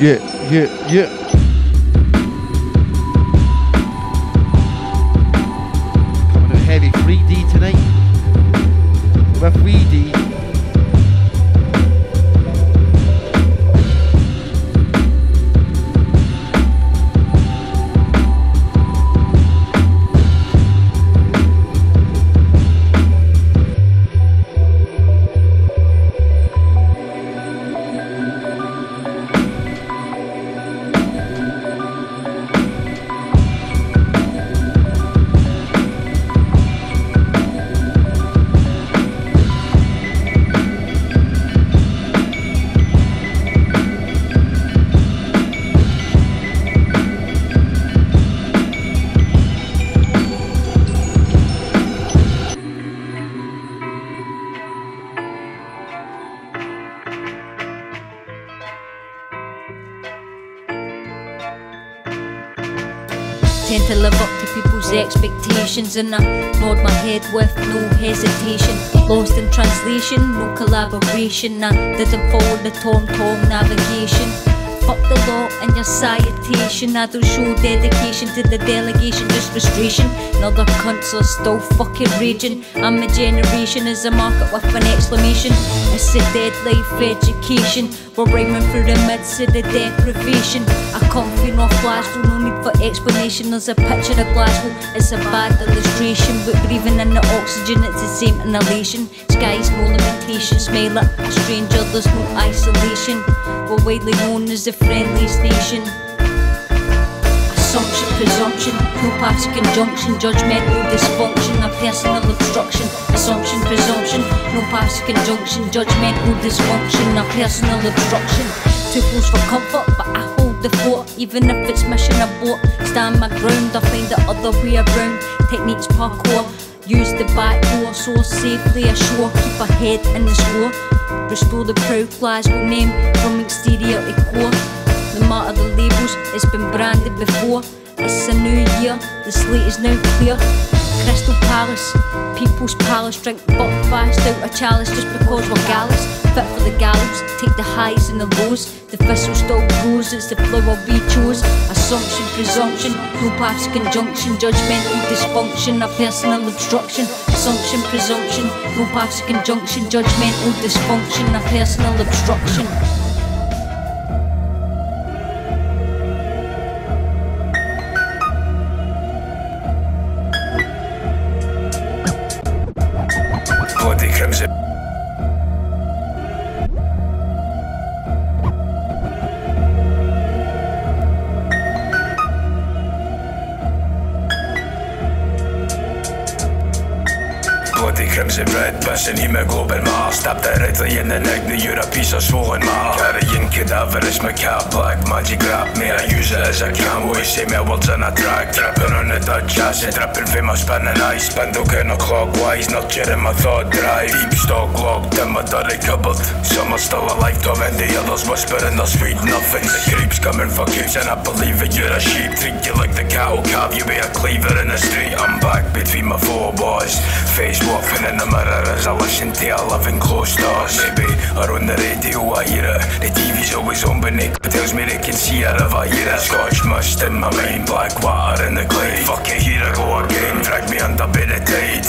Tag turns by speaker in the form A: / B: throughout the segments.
A: yeah. Coming out heavy 3D tonight. With 3D.
B: Tend to live up to people's expectations, and I nod my head with no hesitation. Lost in translation, no collaboration. I didn't follow the tom-tom navigation. Fuck the law and your citation. I don't show dedication to the delegation, just frustration. And other cunts are still fucking raging. I'm a generation as a market with an exclamation. It's a dead life education. We're rhyming through the midst of the deprivation. I come from North Glasgow, no need for explanation. There's a picture of Glasgow, it's a bad illustration. But breathing in the oxygen, it's the same inhalation. Skies, no limitation, smell like a stranger, there's no isolation. We're widely known as the friendliest nation. Assumption, presumption, no paths of conjunction, judgmental dysfunction, a personal obstruction. Assumption, presumption, no paths of conjunction, judgmental dysfunction, a personal obstruction. Too close for comfort, but I hold the fort, even if it's mission abort. Stand my ground, I find the other way around. Techniques parkour, use the back door, soar safely ashore, keep a head in the score. Restore the proud Glasgow name from exterior to core. No matter the labels, it's been branded before. It's a new year, the slate is now clear. Crystal Palace, People's Palace, drink buck fast out a chalice just because we're gallus. Fit for the gallows, take the highs and the lows. The thistle still grows, it's the flower we chose. Assumption, presumption, no paths of conjunction, judgmental dysfunction, a personal obstruction. Assumption, presumption, no paths of conjunction, judgmental dysfunction, a personal obstruction.
C: Crimson red, pissing hemoglobin Mars. Stab directly in the neck, now you're a piece of swollen mar. Carrying cadaverous, my cat black magic grab me, I use it as I can. Always say my words in a track. Tripping on the Dutch acid, dripping from my spinning eyes. Spindle counterclockwise, nurturing my thought drive. Deep stock locked in my dirty cupboard. Some are still alive, tormenting others, whispering their sweet nothings. The creeps coming for keeps, and I believe that you're a sheep. Treat you like the cattle calf, you be a cleaver in the street. I'm back between my four boys, face walking in the mirror as I listen to L.I.V and close doors. Maybe or on the radio I hear it. The TV's always on but Nick tells me they can see it if I hear it. Scotch mist in my mind, black water in the glade. Fuck it, here I go again, drag me under by the tide.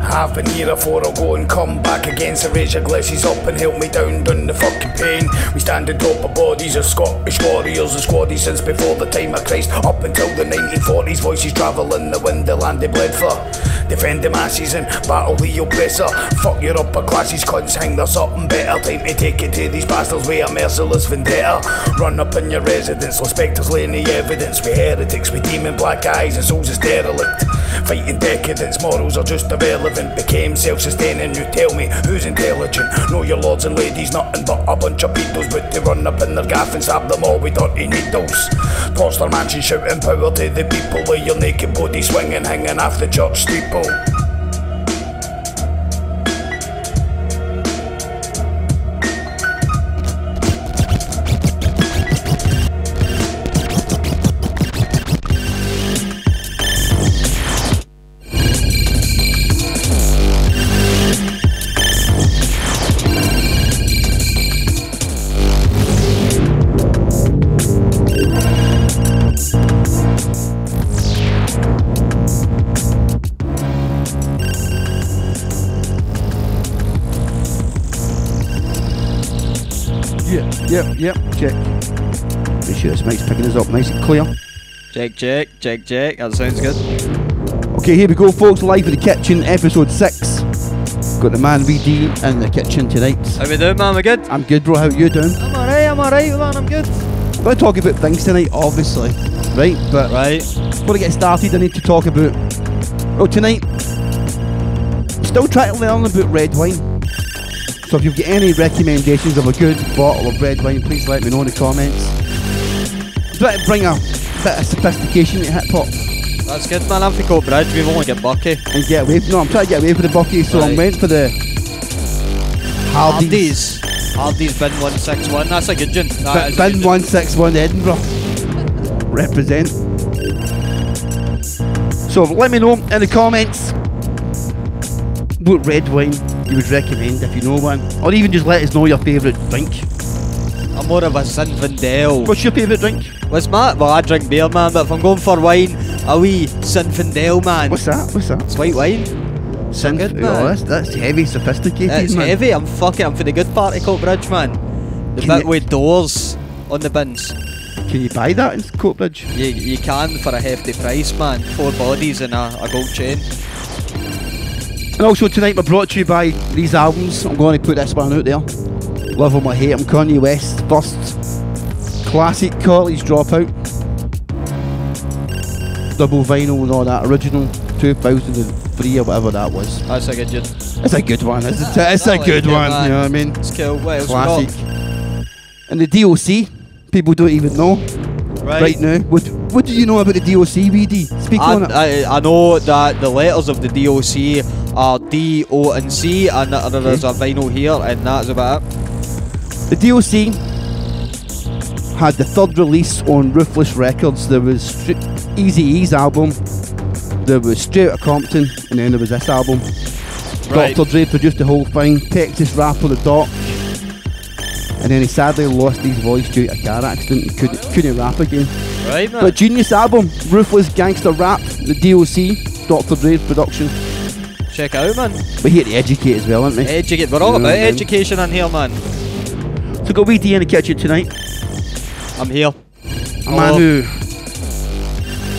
C: I've been here before, I'll go and come back against the razor glasses up and help me down the fucking pain. We stand on top of bodies of Scottish warriors and squaddies since before the time of Christ. Up until the 1940s, voices travel in the wind, the land they bled for. Defend the masses and battle the oppressor. Fuck your upper classes, cunts, hang there's something better. Time to take it to these bastards with a merciless vendetta. Run up in your residence, inspectors laying the evidence. We heretics with demon black eyes and souls as derelict. Fighting decadence, morals are just irrelevant. Became self-sustaining, you tell me who's intelligent. Know your lords and ladies, nothing but a bunch of pedos. But they run up in their gaff and stab them all with dirty needles. Torch their mansion shouting power to the people, with your naked body swinging, hanging off the church steeple.
A: Yep. Check. Make sure this mic's picking us up nice and clear.
D: Check. That sounds good.
A: Okay, here we go, folks. Live in the kitchen, episode 6. Got the man VD in the kitchen tonight.
D: How we doing, man? We good?
A: I'm good, bro. How you doing?
D: I'm alright, man. I'm good.
A: I'm going to talk about things tonight, obviously. Right? But before I get started, I need to talk about... Well, tonight, I'm still trying to learn about red wine. So if you've got any recommendations of a good bottle of red wine, please let me know in the comments. Try to bring a bit of sophistication to hip-hop.
D: That's good, man. I'm from Court Bridge. We've only got Bucky.
A: And get away. No, I'm trying to get away from the Bucky, so I went for the Hardy's.
D: Hardy's bin 161. That's a good gin.
A: Bin 161 Edinburgh. Represent. So let me know in the comments what red wine you would recommend if you know one, or even just let us know your favourite drink.
D: I'm more of a Zinfandel.
A: What's your favourite drink?
D: What's my? Well, I drink beer, man. But if I'm going for wine, a wee Zinfandel, man.
A: What's that?
D: It's white wine.
A: Good, man. Oh, that's heavy, sophisticated,
D: it's
A: man.
D: Heavy. I'm for the good part of Court Bridge, man. The bit with doors on the bins.
A: Can you buy that in Coatbridge?
D: You can for a hefty price, man. 4 bodies and a gold chain.
A: And also tonight we're brought to you by these albums. I'm going to put this one out there. Love 'Em or Hate 'Em, Kanye West first classic College Dropout. Double vinyl and all that, original 2003 or whatever that was.
D: That's a good one.
A: It's a good one, isn't it? It's a good one, you know what I mean?
D: It's cool. What else
A: classic. And the DOC, people don't even know right now. What do you know about the DOC, VD? Speak on it.
D: I know that the letters of the DOC are D, O and C, and there's a vinyl here, and that's about it.
A: The DOC had the 3rd release on Ruthless Records. There was Eazy-E's album, there was Straight Outta Compton, and then there was this album. Dr. Dre produced the whole thing, Texas rapper The Doc, and then he sadly lost his voice due to a car accident and couldn't rap again.
D: Right, man.
A: But genius album, Ruthless Gangster Rap, the DOC, Dr. Dre's production.
D: Check it out, man.
A: We're here to educate as well, aren't we?
D: Educate. We're all about education in here, man.
A: So got VD in the kitchen tonight.
D: I'm here.
A: A man who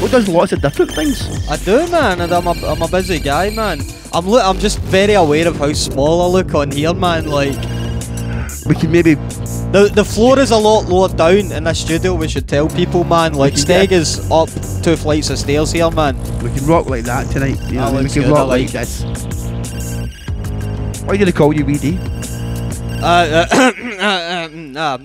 A: does lots of different things.
D: I do, man, and I'm a busy guy, man. I'm just very aware of how small I look on here, man. Like,
A: we can maybe...
D: The floor is a lot lower down in the studio, we should tell people, man. Like, Steg is up 2 flights of stairs here, man.
A: We can rock like that tonight, you know, we can
D: good,
A: rock like this. Why did I call you VD?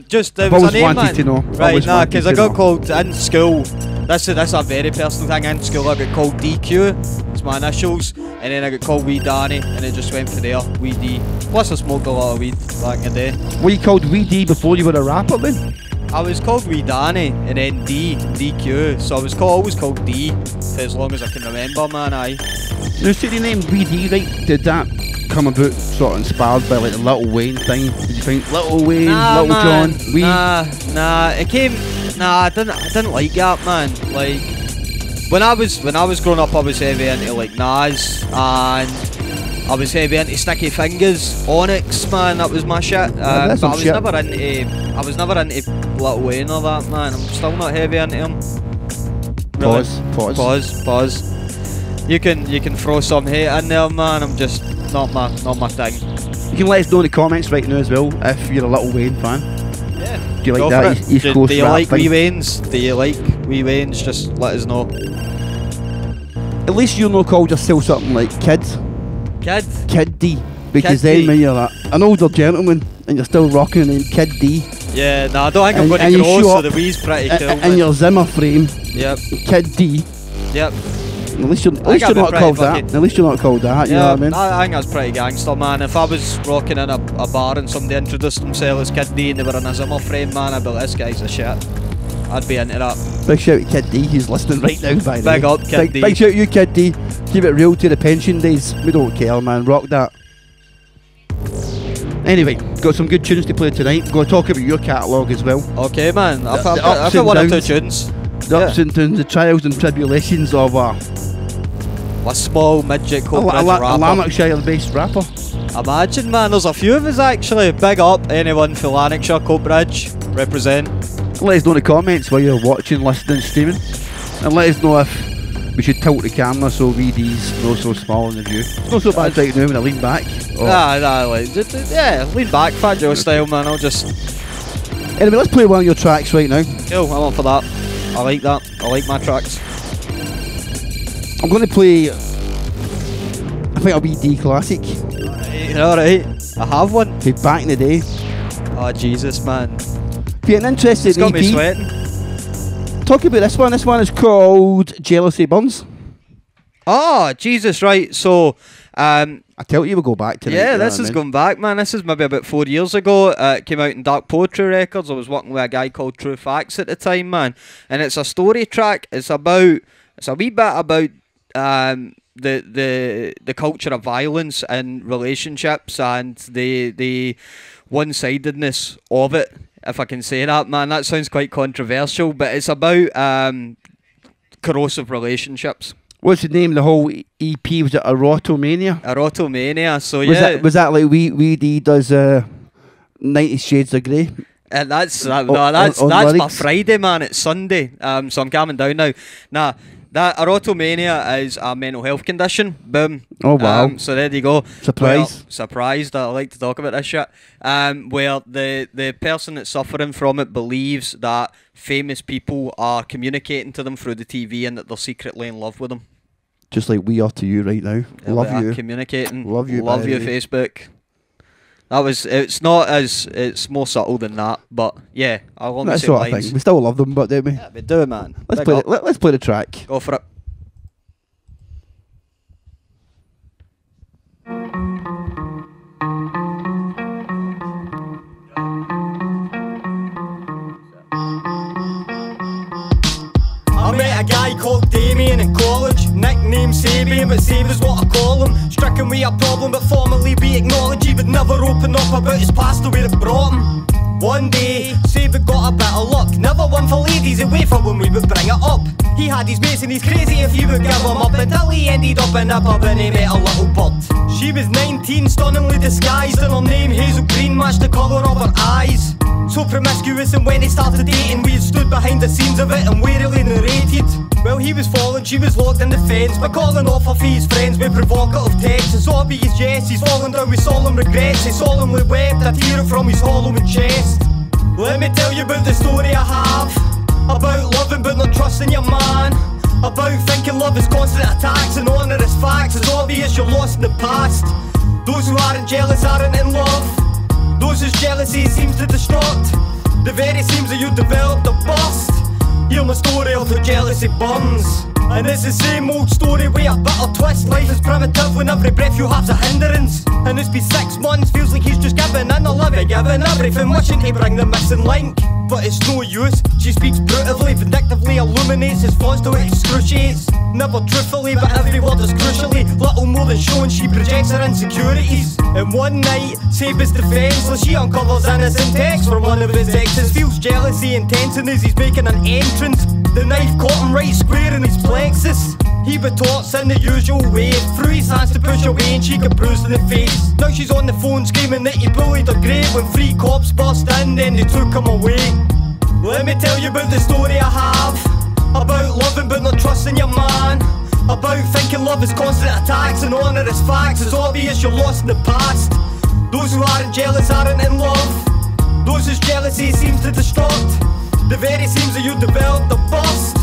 D: Just
A: I've always wanted to know.
D: Right, nah, because I got called in school. That's a very personal thing. In school, I got called DQ. It's my initials, and then I got called Wee Danny, and it just went from there. Wee D. Plus, I smoked a lot of weed back in the day.
A: Were you called Wee D before you were a rapper then?
D: I was called Wee Danny, and then DQ. So I was always called D for as long as I can remember, man. Aye.
A: Now, see the name Wee D, right? Did that come about sort of inspired by like the Little Wayne thing? Did you think Little Wayne, Little
D: man.
A: John, Wee?
D: Nah, it came. Nah, I didn't like that, man. Like, when I was growing up, I was heavy into like Nas, and I was heavy into Sticky Fingers, Onyx, man. That was my shit. But I was never into Lil Wayne or that, man. I'm still not heavy into him. Really. Pause. You can throw some hate in there, man. I'm just not my thing.
A: You can let us know in the comments right now as well if you're a Lil Wayne fan.
D: Yeah.
A: Do you like that East Coast
D: do you
A: rap
D: like
A: thing?
D: Wee Waynes? Do you like Wee Waynes? Just let us know.
A: At least you're not called yourself something like Kid D. Because
D: Kid
A: then
D: D.
A: when you're an older gentleman and you're still rocking the name Kid D.
D: Yeah, nah, I don't think I'm going to grow, so the Wee's pretty cool.
A: In your Zimmer frame,
D: yep.
A: Kid D.
D: Yep.
A: At least you're not called that. At least you're not called that, you know what I mean?
D: I think that's pretty gangster, man. If I was rocking in a bar and somebody introduced themselves as Kid D and they were in a Zimmer frame, man, I'd be like, this guy's a shit. I'd be into that.
A: Big shout to Kid D, he's listening right now, by the way.
D: Big up, Kid D.
A: Big shout to you, Kid D. Keep it real to the pension days. We don't care, man. Rock that. Anyway, got some good tunes to play tonight. We're going to talk about your catalogue as well.
D: Okay, man. I've got one or two tunes.
A: The ups and downs, the trials and tribulations of
D: a small midget Could Bridge rapper.
A: A Lanarkshire-based rapper.
D: Imagine, man, there's a few of us actually. Big up anyone for Lanarkshire, Could Bridge, represent.
A: Let us know in the comments while you're watching, listening, streaming, and let us know if we should tilt the camera so VD's not so small in the view. It's not so bad right now when I lean back.
D: Yeah, lean back, Fat Joe style, man. I'll just.
A: Anyway, let's play one of your tracks right now.
D: Cool, I'm up for that. I like that. I like my tracks.
A: I'm going to play. I think it'll be D classic.
D: Alright, I have one.
A: Hey, back in the day.
D: Oh Jesus, man.
A: If you're interested
D: It's got
A: in
D: me sweating.
A: Talk about this one. This one is called Jealousy Burns.
D: Oh, Jesus, right. So,
A: I tell you, we'll go back to
D: yeah, this is going back, man. This is maybe about 4 years ago. It came out in Dark Poetry Records. I was working with a guy called True Facts at the time, man. And it's a story track. It's a wee bit about the culture of violence and relationships and the one-sidedness of it, if I can say that, man. That sounds quite controversial, but it's about corrosive relationships.
A: What's the name of the whole EP? Was it Erotomania?
D: Erotomania. So
A: Was that like Wee D does 90 Shades of Grey?
D: And that's
A: on
D: my
A: lyrics?
D: Friday, man. It's Sunday. So I'm calming down now. Nah, that erotomania is a mental health condition. Boom.
A: Oh wow.
D: So there you go.
A: Surprise.
D: Well, surprised. I like to talk about this shit. Where the person that's suffering from it believes that famous people are communicating to them through the TV and that they're secretly in love with them.
A: Just like we are to you right now.
D: Yeah,
A: love you.
D: Communicating.
A: Love you.
D: Love you, Facebook. It's more subtle than that, but yeah, I'll only
A: That's
D: say
A: what I
D: lines.
A: think. We still love them, but don't we?
D: Yeah, we do, man.
A: Let's
D: Big
A: play.
D: up.
A: Let's play the track.
D: Go for it.
E: I met a guy called Damien in college, nickname Sabian, but Sab is what I call him. Stricken with a problem, but formally we acknowledge he would never open up about his past or where it brought him. One day, Sab had got a bit of luck, never one for ladies away from when we would bring it up. He had his mates and he's crazy if you would give him up, until he ended up in a pub and he met a little bird. She was 19, stunningly disguised, and her name Hazel Green matched the colour of her eyes. So promiscuous, and when they started dating, we had stood behind the scenes of it and warily narrated. Well, he was falling, she was locked in the fence, but calling off her for his friends with provocative texts. It's obvious, yes, he's fallen down with solemn regrets. He solemnly wept, I'd hear it from his hollow chest. Let me tell you about the story I have, about loving but not trusting your man, about thinking love is constant attacks and honour is facts. It's obvious you're lost in the past. Those who aren't jealous aren't in love. Those whose jealousy seems to destruct the very seams that you developed are bust. Hear my story of how jealousy burns, and it's the same old story with a bitter twist. Life is primitive when every breath you have's a hindrance, and it's been 6 months, feels like he's just giving in. L.I.V giving everything, wishing to bring the missing link, but it's no use. She speaks brutally, vindictively, illuminates his flaws till it excruciates. Never truthfully, but every word is crucially little more than showing she projects her insecurities. And one night, Sab is defenceless, she uncovers innocent text from one of his exes. Feels jealousy intense, and as he's making an entrance, the knife caught him right square in his plexus. He retorts in the usual way, threw his hands to push away and she got bruised in the face. Now she's on the phone screaming that he bullied her grave when 3 cops burst in, then they took him away. Let me tell you about the story I have, about loving but not trusting your man, about thinking love is constant attacks and honour is facts. It's obvious you're lost in the past. Those who aren't jealous aren't in love. Those whose jealousy seems to destruct the very seams that you developed are bust.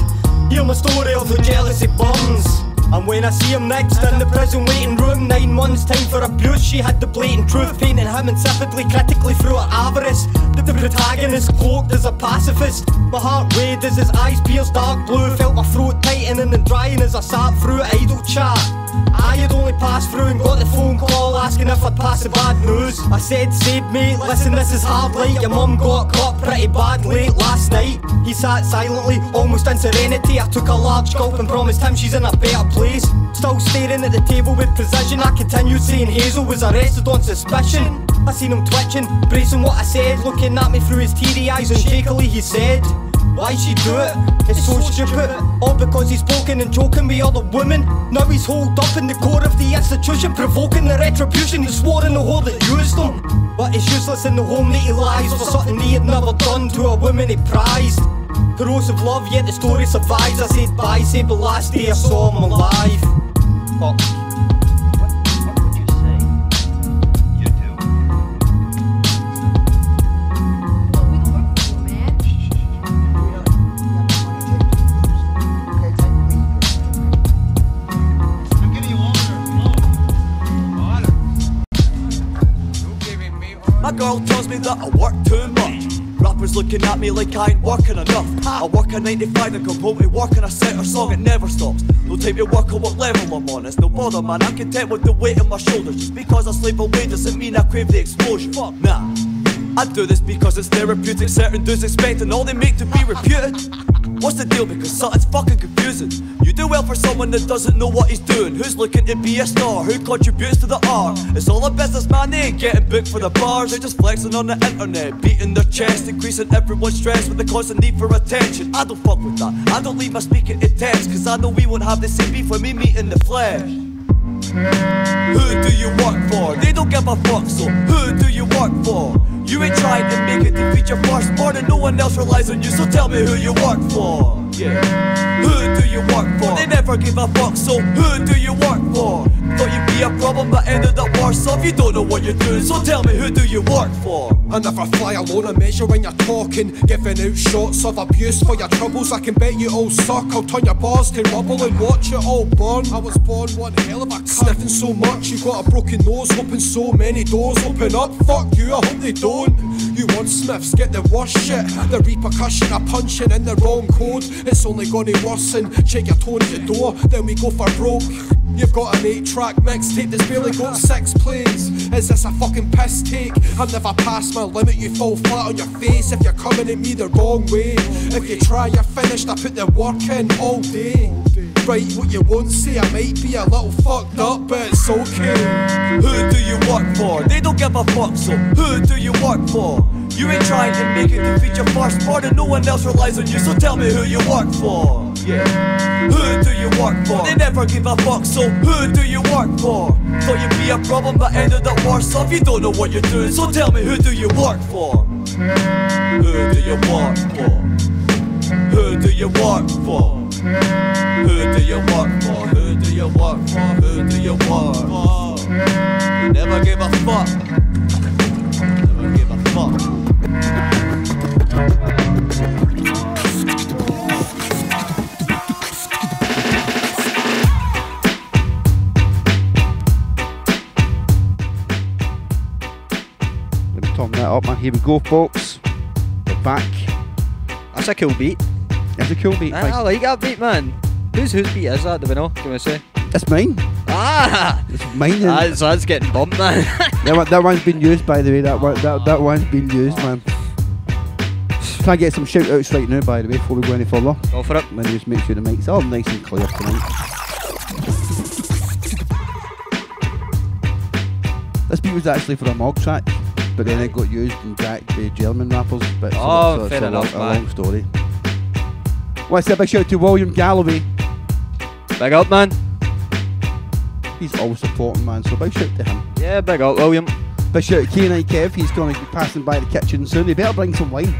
E: Hear my story of how jealousy burns. And when I see him next in the prison waiting room, 9 months time for abuse, she had the blatant truth, painting him insipidly, critically through her avarice. The protagonist cloaked as a pacifist. My heart weighed as his eyes pierced dark blue, felt my throat tightening and drying as I sat through idle chat. I had only passed through and got the phone call asking if I'd pass the bad news. I said, Sab mate, listen, this is hard like your mum got caught pretty bad late last night. He sat silently, almost in serenity. I took a large gulp and promised him she's in a better place. Still staring at the table with precision, I continued saying Hazel was arrested on suspicion. I seen him twitching, bracing what I said, looking at me through his teary eyes, and shakily he said, Why'd she do it? It's so stupid. All because he's spoken and joking with other women. Now he's holed up in the core of the institution, provoking the retribution. He swore in the hole that used him, but he's useless in the home that he lies for something he had never done to a woman he prized. Corrosive love, yet the story survives. I said bye, said the last day I saw him alive. Fuck.
F: My girl tells me that I work too much. Rappers looking at me like I ain't working enough. I work a 9 to 5 and come home to work and I set a song, it never stops. No time to work on what level I'm on, it's no bother man. I'm content with the weight on my shoulders. Just because I slave away doesn't mean I crave the exposure. Fuck nah, I do this because it's therapeutic. Certain dudes expecting all they make to be reputed. What's the deal? Because something's fucking confusing. You do well for someone that doesn't know what he's doing. Who's looking to be a star? Who contributes to the art? It's all a business, man. They ain't getting booked for the bars. They're just flexing on the internet, beating their chest, increasing everyone's stress with the constant need for attention. I don't fuck with that. I don't leave my speaking in text, cause I know we won't have the same beef when we meet in the flesh. Who do you work for? They don't give a fuck, so who do you work for? You ain't trying to make it defeat your firstborn and no one else relies on you, so tell me who you work for. Yeah. Who do you work for? They never give a fuck, so who do you work for? Thought you'd be a problem but ended up worse off. You don't know what you're doing, so tell me who do you work for?
G: I never fly alone, I measure when you're talking, giving out shots of abuse for your troubles. I can bet you all suck, I'll turn your bars to rubble and watch it all burn. I was born one hell of a cunt. Sniffing so much, you got a broken nose, hoping so many doors open up. Fuck you, I hope they don't. You want Smiths, get the worst shit. The repercussion of punching in the wrong code, it's only gonna worsen. Check your tone at the door, then we go for broke. You've got an 8-track mixtape that's barely got 6 plays. Is this a fucking piss take? I've never passed my limit, you fall flat on your face if you're coming at me the wrong way. If you try, you're finished, I put the work in all day. Right, what you won't say, I might be a little fucked up, but it's okay.
F: Who do you work for? They don't give a fuck, so who do you work for? You ain't trying to make it defeat your firstborn and no one else relies on you, so tell me who you work for. Yeah. Who do you work for? They never give a fuck, so who do you work for? Thought you'd be a problem but ended up worse off. You don't know what you're doing, so tell me who do you work for? Who do you work for? Who do you work for? Who do you work for? Who do you work for? Who do you work for? Never give a fuck. Never give a fuck.
A: Turn that up, man. Here we go, folks. We're back.
D: That's a cool beat.
A: It's a cool beat.
D: I like that beat, man. Whose beat is that? Do we know? Can we say?
A: It's mine.
D: Ah!
A: It's mine.
D: So that's getting bumped, man.
A: that one's been used, by the way. That one's been used, man. Can I get some shout outs right now, by the way, before we go any further?
D: Go for it.
A: Let me just make sure the mic's all nice and clear tonight. This beat was actually for a Mog track, but then it got used and jacked by German rappers. But
D: so fair
A: it's
D: enough,
A: a long story. Well, I said a big shout out to William Galloway.
D: Big up, man.
A: He's always supporting, man, so big shout out to him.
D: Yeah, big up, William.
A: Big shout out to K9 Kev, he's going to be passing by the kitchen soon. He better bring some wine.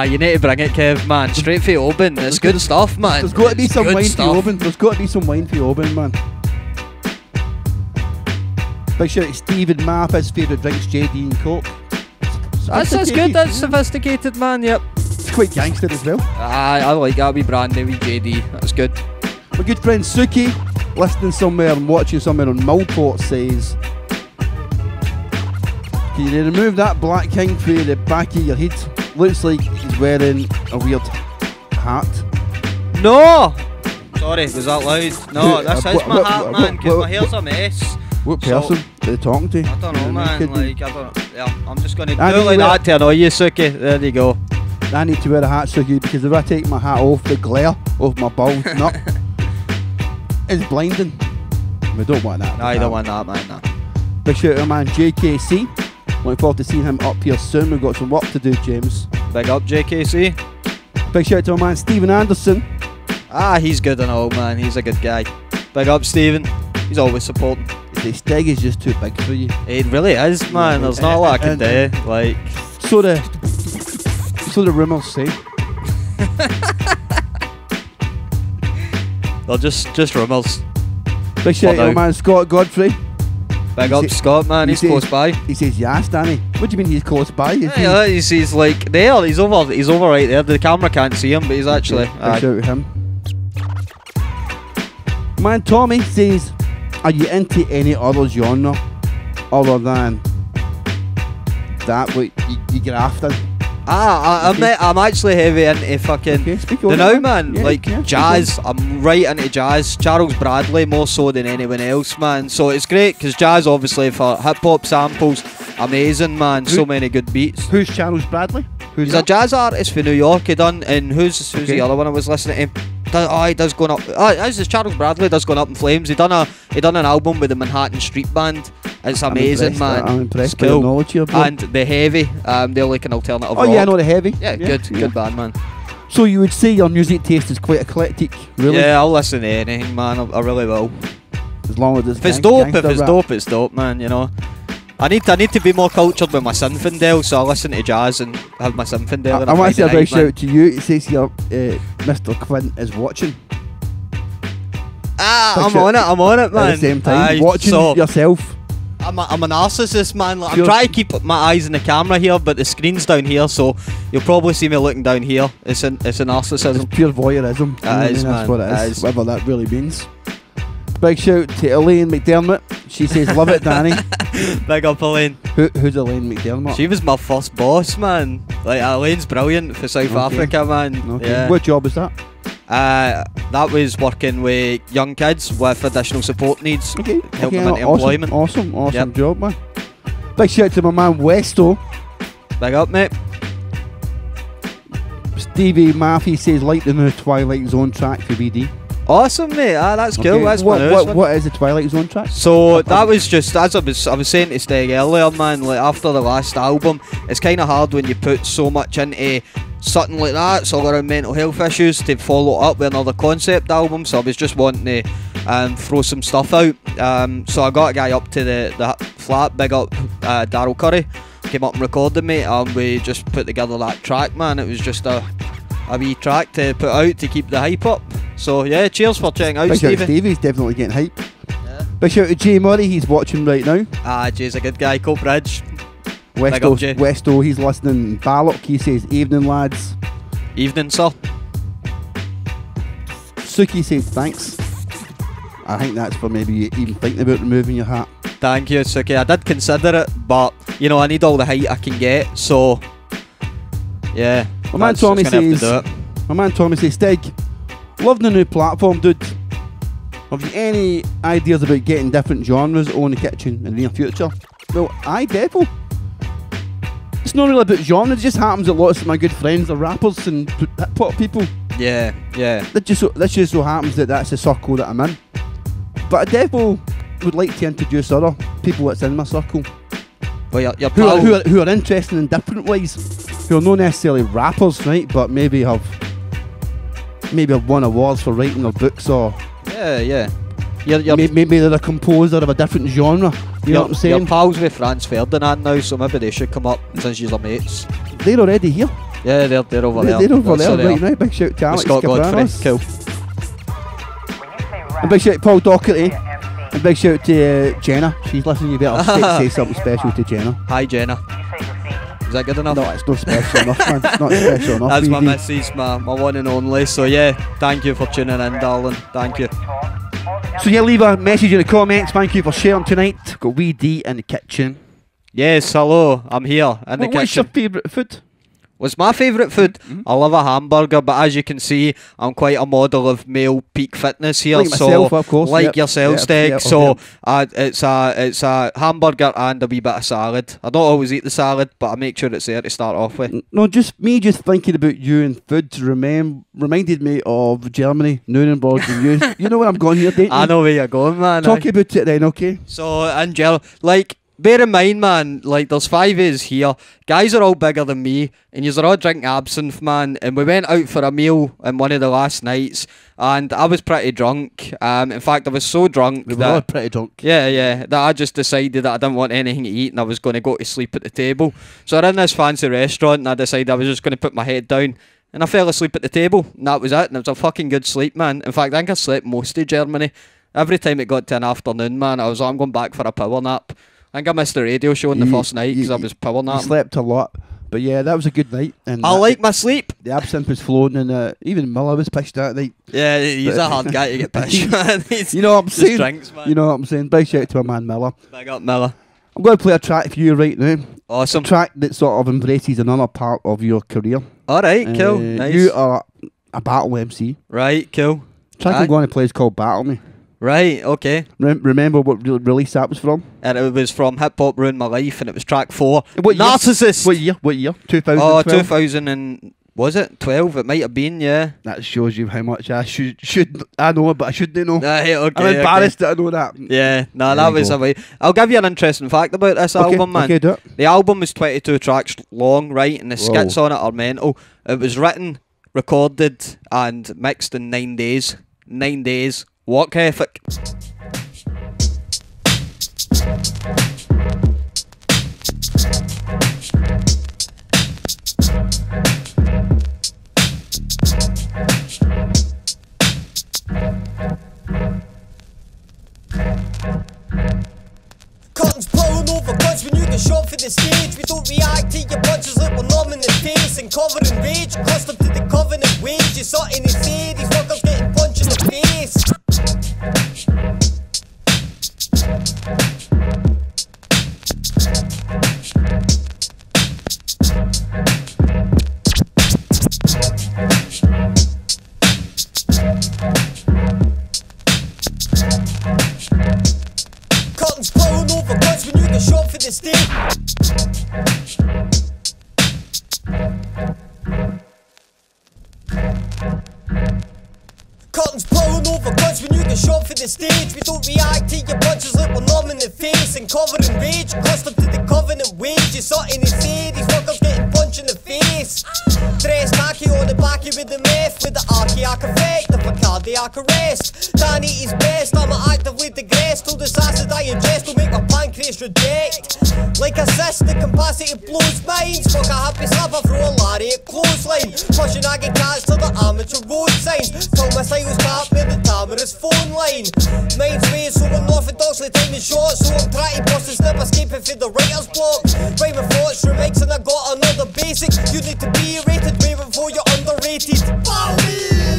D: You need to bring it, Kev, man. Straight for Oban. It's good stuff, man.
A: There's got to be some wine
D: stuff.
A: for Oban. There's got to be some wine for Oban, man. Big shout out to Stephen Mapp, his favourite drinks, JD and Coke.
D: That's good, that's sophisticated, man, yep.
A: It's quite gangster as well.
D: I like that wee brandy, wee JD, that's good.
A: My good friend Suki, listening somewhere and watching somewhere on Millport, says, can you remove that black king from the back of your head? Looks like he's wearing a weird hat.
D: No! Sorry, was that loud? No, this is my hat, man, because my hair's a mess.
A: What person are they talking to?
D: I don't know, man, like, I don't know. Yeah, I'm just going to do
A: I
D: it like that to annoy you, Suki. There you go.
A: I need to wear a hat, Suki, because if I take my hat off, the glare of my bald nut is blinding. We don't want that.
D: No, you don't want that, man, no.
A: Big shout out to man JKC. Looking forward to seeing him up here soon. We've got some work to do, James.
D: Big up, JKC.
A: Big shout out to my man Stephen Anderson.
D: Ah, he's good and all, man. He's a good guy. Big up, Stephen. He's always supporting.
A: The Steg is just too big for you.
D: It really is, man. There's not a lot I can do. Like,
A: so the rumours say.
D: They're just rumours.
A: Big shout out to my man Scott Godfrey.
D: Big up Scott, man. He's close by.
A: He says yes, Danny. What do you mean he's close by?
D: Yeah, he's like there. He's over right there. The camera can't see him, but he's actually.
A: Big shout out to him. Man, Tommy says, are you into any other genre other than that what you grafting?
D: I'm actually heavy into fucking man.
A: Yeah,
D: like jazz. I'm right into jazz. Charles Bradley more so than anyone else, man. So it's great because jazz, obviously, for hip hop samples, amazing, man. So many good beats.
A: Who's Charles Bradley?
D: He's a jazz artist from New York. He done, and who's the other one I was listening to? He does going up. This is Charles Bradley. Does Going Up in Flames. He done an album with the Manhattan Street Band. It's amazing, man.
A: I'm impressed
D: by
A: your knowledge here, bro.
D: And the Heavy. They're like an alternative.
A: Oh
D: rock.
A: yeah, I know the Heavy.
D: Yeah, good band, man.
A: So you would say your music taste is quite eclectic, really?
D: Yeah, I'll listen to anything, man. I really will.
A: As long as
D: it's dope, it's dope, man. You know. I need to be more cultured with my Zinfandel, so I listen to jazz and have my Zinfandel.
A: I want to say a big shout out to you. It says here, Mr. Quinn is watching.
D: I'm on it, man.
A: At the same time, watching yourself.
D: I'm a narcissist, man. Like, I'm trying to keep my eyes in the camera here, but the screen's down here, so you'll probably see me looking down here. It's a narcissism.
A: It's pure voyeurism.
D: That's
A: what it is. Whatever that really means. Big shout to Elaine McDermott. She says, love it, Danny.
D: Big up, Elaine.
A: Who's Elaine McDermott?
D: She was my first boss, man. Like, Elaine's brilliant for South Africa, man.
A: Okay.
D: Yeah.
A: What job was that?
D: That was working with young kids with additional support needs. Helping them into employment.
A: Awesome job, man. Big shout to my man Westo.
D: Big up, mate.
A: Stevie Maffey says, like the new Twilight Zone track for BD.
D: Awesome, mate. That's cool. That's
A: what is the Twilight Zone track?
D: So that was just, as I was saying to Steg earlier, man. Like after the last album, it's kind of hard when you put so much into something like that. It's all around mental health issues to follow up with another concept album. So I was just wanting to throw some stuff out. So I got a guy up to the flat. Big up, Daryl Curry. Came up and recorded me, and we just put together that track, man. It was just a wee track to put out to keep the hype up. So yeah, cheers for checking out, Stevie.
A: Stevie's definitely getting hype. Yeah. Big shout out to Jay Murray, he's watching right now.
D: Jay's a good guy, Coatbridge.
A: Westo, he's listening. Baltik, he says, evening lads.
D: Evening, sir.
A: Suki says, thanks. I think that's for maybe you even thinking about removing your hat.
D: Thank you, Suki. I did consider it, but you know, I need all the height I can get, so yeah.
A: My man Tommy says, Steg, love the new platform, dude. Have you any ideas about getting different genres on the kitchen in the near future? Well, I defo. It's not really about genres, it just happens that lots of my good friends are rappers and hip hop people.
D: Yeah.
A: That just so happens that that's the circle that I'm in. But I defo would like to introduce other people that's in my circle.
D: Well,
A: who are interested in different ways. Who are not necessarily rappers, right? But maybe have won awards for writing their books, or maybe they're a composer of a different genre. You know what I'm saying?
D: You're pals with Franz Ferdinand now, so maybe they should come up since you're mates.
A: They're already here.
D: Yeah, they're over there.
A: They're over there right now. Big shout to Alex Cabranos.
D: Cool.
A: And big shout to Paul Docherty. And big shout to Jenna. She's listening. You better say something special to Jenna.
D: Hi, Jenna. Is that good enough?
A: No, it's not special enough, man. It's not special enough.
D: That's my missus, my one and only. So yeah, thank you for tuning in, darling. Thank you.
A: So yeah, leave a message in the comments. Thank you for sharing tonight. Got Wee D in the kitchen.
D: Yes, hello. I'm here in the kitchen.
A: What's your favourite food?
D: What's my favourite food? I love a hamburger, but as you can see, I'm quite a model of male peak fitness here.
A: Like myself, of course.
D: Like yourself, Steg. So it's a hamburger and a wee bit of salad. I don't always eat the salad, but I make sure it's there to start off with.
A: No, just thinking about you and food reminded me of Germany, Nuremberg, and you. You know where I'm going here, don't you?
D: I know where you're going, man.
A: Talk about it then, okay?
D: So in Germany, like, bear in mind, man, like, there's 5 A's here. Guys are all bigger than me, and you're all drinking absinthe, man. And we went out for a meal on one of the last nights, and I was pretty drunk. In fact, I was so drunk
A: We were all pretty drunk.
D: Yeah, that I just decided that I didn't want anything to eat, and I was going to go to sleep at the table. So I'm in this fancy restaurant, and I decided I was just going to put my head down, and I fell asleep at the table, and that was it. And it was a fucking good sleep, man. In fact, I think I slept most of Germany. Every time it got to an afternoon, man, I was like, I'm going back for a power nap. I think I missed the radio show on the first night because I was power nap.
A: You slept a lot. But yeah, that was a good night. And
D: I like my sleep.
A: The absinthe was flowing, and even Miller was pissed that night.
D: Yeah, he's a hard guy to get pissed, man.
A: You know what I'm saying?
D: Drinks, man.
A: You know what I'm saying? Big shout out to my man Miller.
D: Big up, Miller.
A: I'm going to play a track for you right now.
D: Awesome.
A: A track that sort of embraces another part of your career.
D: Alright, cool. Nice.
A: You are a battle MC.
D: Right, cool.
A: The track I'm going to play is called Battle Me.
D: Right, okay.
A: Remember what release that was from?
D: And it was from Hip Hop Ruined My Life, and it was track 4.
A: What year?
D: Narcissist!
A: What year? 2012?
D: Oh, 2000 and... Was it? 12? It might have been, yeah.
A: That shows you how much I should I know it, but I shouldn't know.
D: Okay,
A: I'm embarrassed that I know that.
D: Yeah, no, that was a way. I'll give you an interesting fact about this album, man.
A: Okay, do it.
D: The album was 22 tracks long, right? And the skits on it are mental. It was written, recorded, and mixed in 9 days. 9 days. Work ethic.
E: Curtains pulling over guns when you get shot for the stage. We don't react to your punches like we're numb in the face and covered in rage. Custom to the covenant wages. Something he said, these fuckers getting punched in the face. Curtains pulling over guns when you get shot for the stage. Curtains pulling over guns when you get shot for the stage. We don't react to your punches like we're numb in the face and covered in rage. Custom to the covenant wages. Something he said, these fuckers getting punched in the face. Dress khaki on the back with the meth, with the archaic effect of a cardiac arrest. Danny is best, I'ma actively digress. Told this acid I ingest will make my pancreas reject. Like a cyst, the capacity blows minds. Fuck a happy slapper through a lariat clothesline. Pushing I get cats to the amateur road signs. Tell my style's cap with the Tamara's phone line. Mind's ways so unorthodoxly time is short. So I'm trying to bust and snip escaping for the writer's block. Rhyming thoughts, remix and I got another basic. You need to be rated way before you're underrated.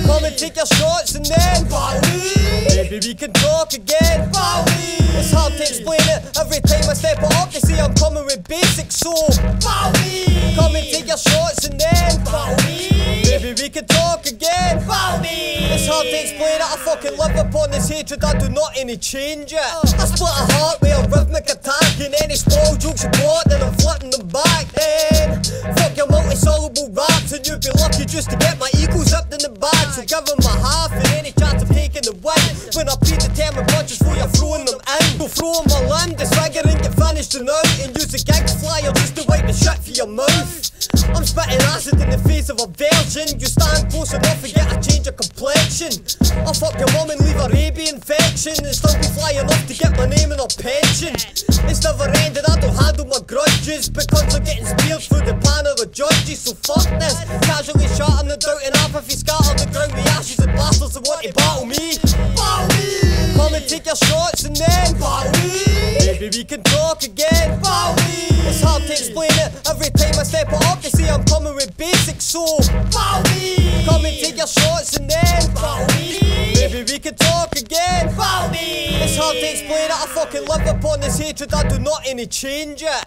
E: Come and take your shots and then maybe we can talk again. It's hard to explain it. Every time I step it up they say I'm coming with basics. So come and take your shots and then maybe we can talk again. It's hard to explain it. I fucking live upon this hatred. I do not any change it. I split a heart with a rhythmic attack. And any small jokes you bought then I'm flipping them back. Then fuck your multi-syllable raps and you'd be lucky just to get my ego zipped in the bag. So give him a half and any chance of taking the win. When I predetermined punches for you throwing them in. Go throwing my limb, disfiguring, get finished and out. And use a gag flyer just to wipe the shit for your mouth. I'm spitting acid in the face of a virgin. You stand close enough to get a change of complexion. I'll fuck your mum and leave a rabies infection. And still be fly enough to get my name in her pension. It's never ended, I don't handle my grudges. Because I'm getting speared through the panel of judges. So fuck this, casually shot in the doubt and apathy. Scatter the ground with ashes and bastards that want to battle me. Come and take your shots and then maybe we can talk again. It's hard to explain it. Every time I step it up they say I'm coming with basics. So come and take your shots and then maybe we can talk again. It's hard to explain it. I fucking live upon this hatred. I do not any change it.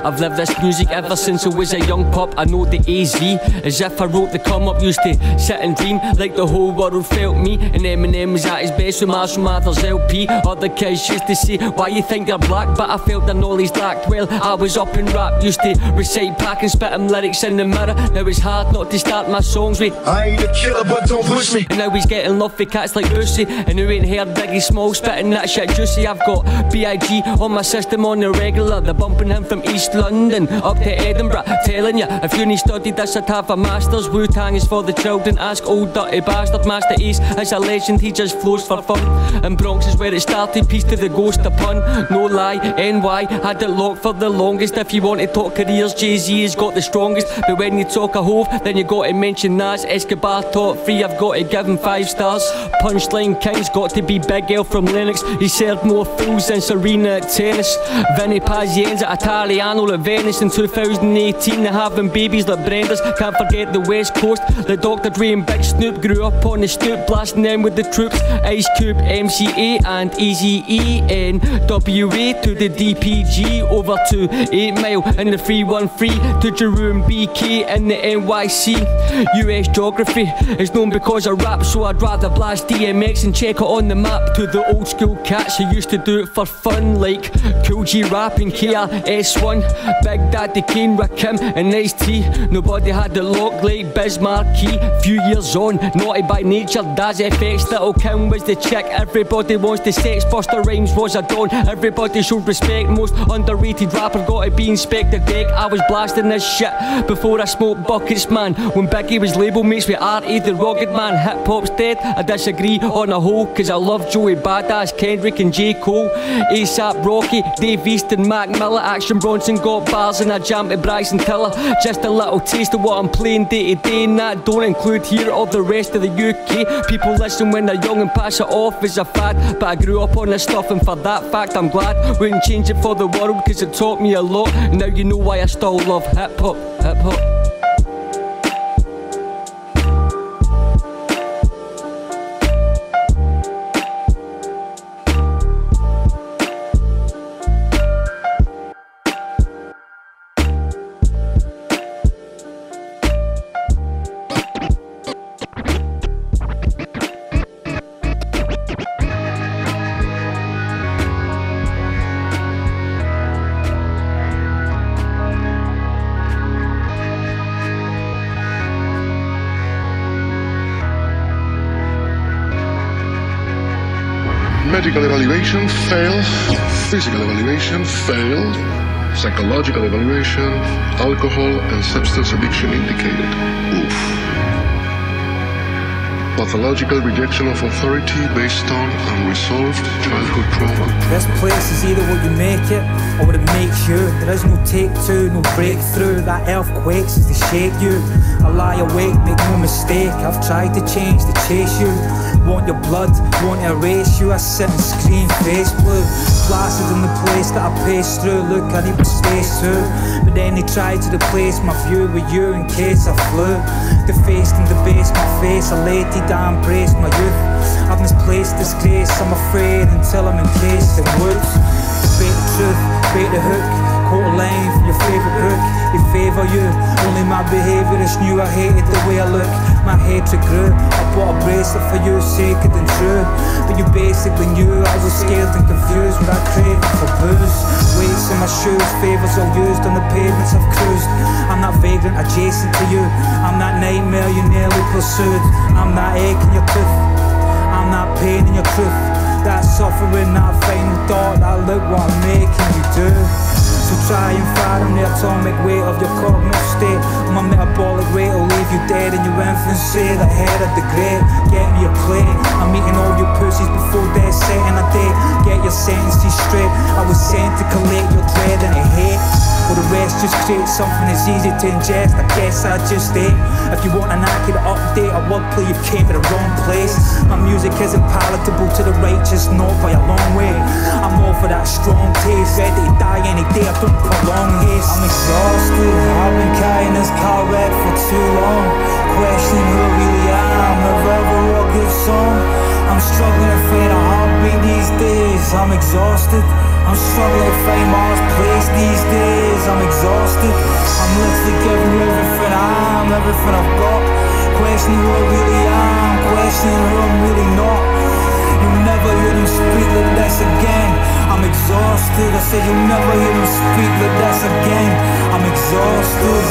H: I've lived this music ever since I was a young pup. I know the AZ as if I wrote the come up. Used to sit and dream like the whole world felt me. And Eminem was at his best with Marshall Mathers LP. Other kids used to say, why you think they're black? But I felt their knowledge lacked. Well, I was up in rap, used to recite back and spit them lyrics in the mirror. Now it's hard not to start my songs with I ain't a killer but don't push me. And now he's getting love for cats like Lucy. And who ain't heard Biggie Small spitting that shit juicy. I've got B.I.G. on my system on the regular. They're bumping him from East London up to Edinburgh. Telling ya, if you need studied this I'd have a master's. Wu-Tang is for the children, ask old dirty bastard. Master Ace is a legend, he just flows for fun. And Bronx is where it started, peace to the ghost of pun. No lie, NY had it locked for the longest. If you want to talk careers, Jay-Z has got the strongest. But when you talk a Hove, then you got to mention Nas. Escobar top 3, I've got to give him 5 stars. Punchline King's got to be Big L from Lennox. He served more fools than Serena at tennis. Vinny Pazienza, Italiano at Venice. In 2018 they're having babies like Brenda's. Can't forget the West Coast, the Dr. Dre and Big Snoop grew up on the stoop, blasting them with the troops. Ice Cube, MCA and Eazy-E. NWA to the DPG, over to 8 Mile and the 313 to Jerome BK in the NYC. US geography is known because of rap, so I'd rather blast DMX and check it on the map. To the old school cats who used to do it for fun, like Cool G rapping KRS-One, Big Daddy Kane, Rakim and Ice-T. Nobody had it locked like Biz Markie. Few years on, naughty by nature, Daz FX, Little Kim was the chick. Everybody wants the sex, Busta Rhymes was a don. Everybody showed respect, most underrated rapper got to be Inspector Deck. I was blasting this shit before I smoked buckets, man. When Biggie was label mates with R.A. the Rugged Man. Hip hop's dead, I disagree on a whole, cause I love Joey Badass, Kendrick and J. Cole, ASAP Rocky, Dave East and Mac Miller. Action Bronson got bars and I jam to Bryson Tiller. Just a little taste of what I'm playing day to day, and that don't include here or the rest of the UK. People listen when they're young and pass it off as a fad, but I grew up on this stuff and for that fact I'm glad. Wouldn't change it for the world cause it taught me a lot, and now you know why I still love hip hop, hip hop.
I: Medical evaluation, fail. Physical evaluation, failed. Psychological evaluation, alcohol and substance addiction indicated. Oof. Pathological rejection of authority based on unresolved childhood trauma.
J: This place is either what you make it or what it makes you. There is no take two, no breakthrough. That earth quakes as they shake you. I lie awake, make no mistake. I've tried to change, to chase you. Want your blood, won't erase you. I sit and scream, face blue. Placid in the place that I pace through. Look, I need my space too. But then they tried to replace my view with you in case I flew. Defaced and debased my face. I laid it down, embraced my youth. I've misplaced disgrace. I'm afraid until I'm encased in woods. Bait the truth, bait the hook. Quote a line from your favourite book. It favour you. Only my behaviour is new. I hated the way I look. My hatred grew. I bought a bracelet for you, sacred and true. But you basically knew I was scared and confused when I craved for booze. Weights in my shoes, favours all used on the pavements I've cruised. I'm that vagrant adjacent to you. I'm that nightmare you nearly pursued. I'm that ache in your tooth. I'm that pain in your truth. That suffering, that final thought. That look what I'm making you do. So try and fathom the atomic weight of your cognitive state. My metabolic rate will leave you dead in your infancy. The head of the grave, get me a plate. I'm eating all your pussies before they're setting a date. Get your sentences straight. I was sent to collect your dread and hate. For the rest, just create something that's easy to ingest. I guess I just ate. If you want an accurate update, I would play you came to the wrong place. My music isn't palatable to the righteous, not by a long way. I'm all for that strong taste, ready to die any day. I don't prolong haste. I'm exhausted. I've been carrying this car wreck for too long. Questioning who I really am. Never ever wrote a good song. I'm struggling to find a heartbeat these days. I'm exhausted. I'm struggling to find my place these days. I'm exhausted. I'm literally giving you everything I am, everything I've got. Questioning who I really am, questioning who I'm really not. You'll never hear them speak like this again. I'm exhausted. I said you'll never hear them speak like this again. I'm exhausted.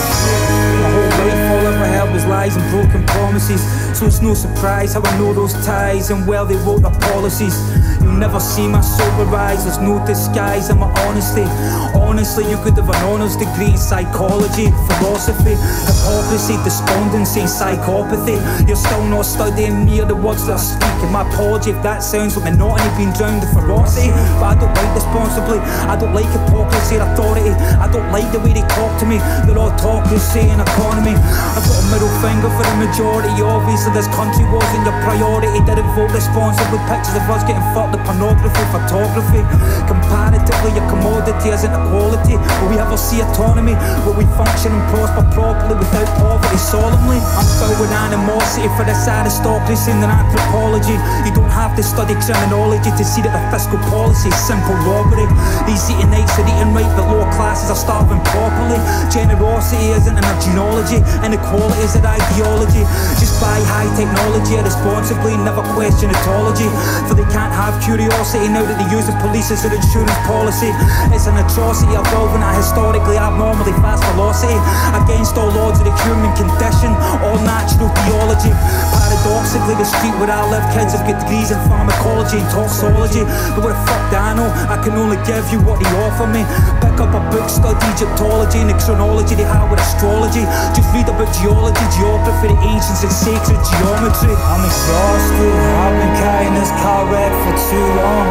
J: My whole life all I've ever held was lies and broken promises. So it's no surprise how I know those ties and well they wrote their policies. You'll never see my sober eyes, there's no disguise in my honesty. Honestly, you could have an honours degree in psychology, philosophy, hypocrisy, despondency, psychopathy. You're still not studying me or the words that I speak. And my apology if that sounds like monotony being drowned in ferocity. But I don't like responsibly, I don't like hypocrisy and authority. I don't like the way they talk to me, they're all autocracy and economy. I've got a middle finger for the majority. Obviously this country wasn't your priority. Didn't vote responsibly, pictures of us getting fucked, the pornography, photography. Comparatively your commodity isn't equality. Will we ever see autonomy? Will we function and prosper properly without poverty solemnly? I'm filled with animosity for this aristocracy and anthropology. You don't have to study criminology to see that the fiscal policy is simple robbery. These eating nights are eating right, but lower classes are starving properly. Generosity isn't an genealogy, inequality is an ideology. Just buy high technology responsibly, never question ethology. For they can't have curiosity now that they use the police as an insurance policy. It's an atrocity evolving at historically abnormally fast velocity, against all odds of the human condition, all natural theology. Paradoxically, the street where I live, kids have got degrees in pharmacology and toxology. But what the fuck do I know? I can only give you what they offer me. Pick up a book, study Egyptology and the chronology they have with astrology. Just read about geology, geography, the ancients and sacred geometry. I'm exhausted, I've been carrying this car wreck for too long.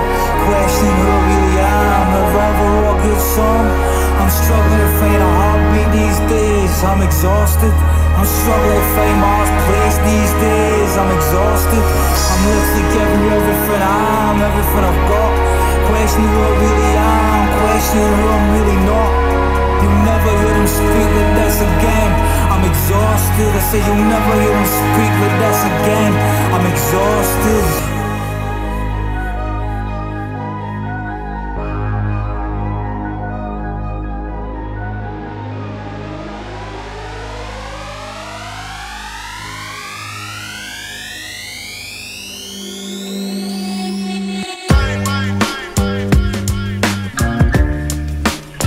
J: Questioning who I really am, have I ever wrote a good song? I'm struggling to find a heartbeat these days. I'm exhausted. I'm struggling to find my place these days. I'm exhausted. I'm literally giving you everything I am, everything I've got. Questioning who I really am, questioning who I'm really not. You'll never hear them speak like this again. I'm exhausted. I say you'll never hear them speak like this again. I'm exhausted.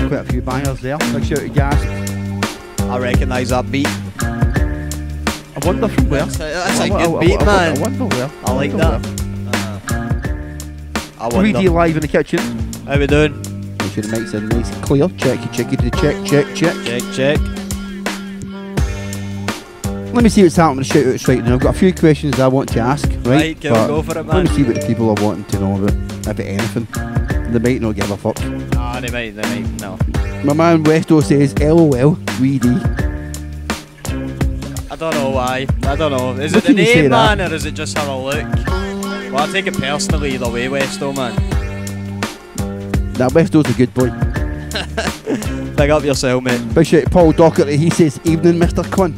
A: Quite a few bangers there. Big shout to Gasp.
D: I recognise that beat.
A: I wonder from where.
D: That's a good beat, man.
A: I wonder where.
D: I like that. I wonder.
A: 3D live in the kitchen.
D: How we doing?
A: Make sure the mic's in nice and clear. Check to the check. Let me see what's happening with the shout outs right now. I've got a few questions I want to ask, right?
D: Go for it, man.
A: Let me see what the people are wanting to know about anything. They might not give a fuck.
D: Nah, they might, no.
A: My man Westo says, LOL, 3D.
D: I don't know why. I don't know. Is it the name, man, or is it just how I look? Well, I take it personally either way, Westo, man.
A: Nah, Westo's a good boy.
D: Big up yourself, mate.
A: Big shout to Paul Docherty. He says, evening, Mr. Quinn.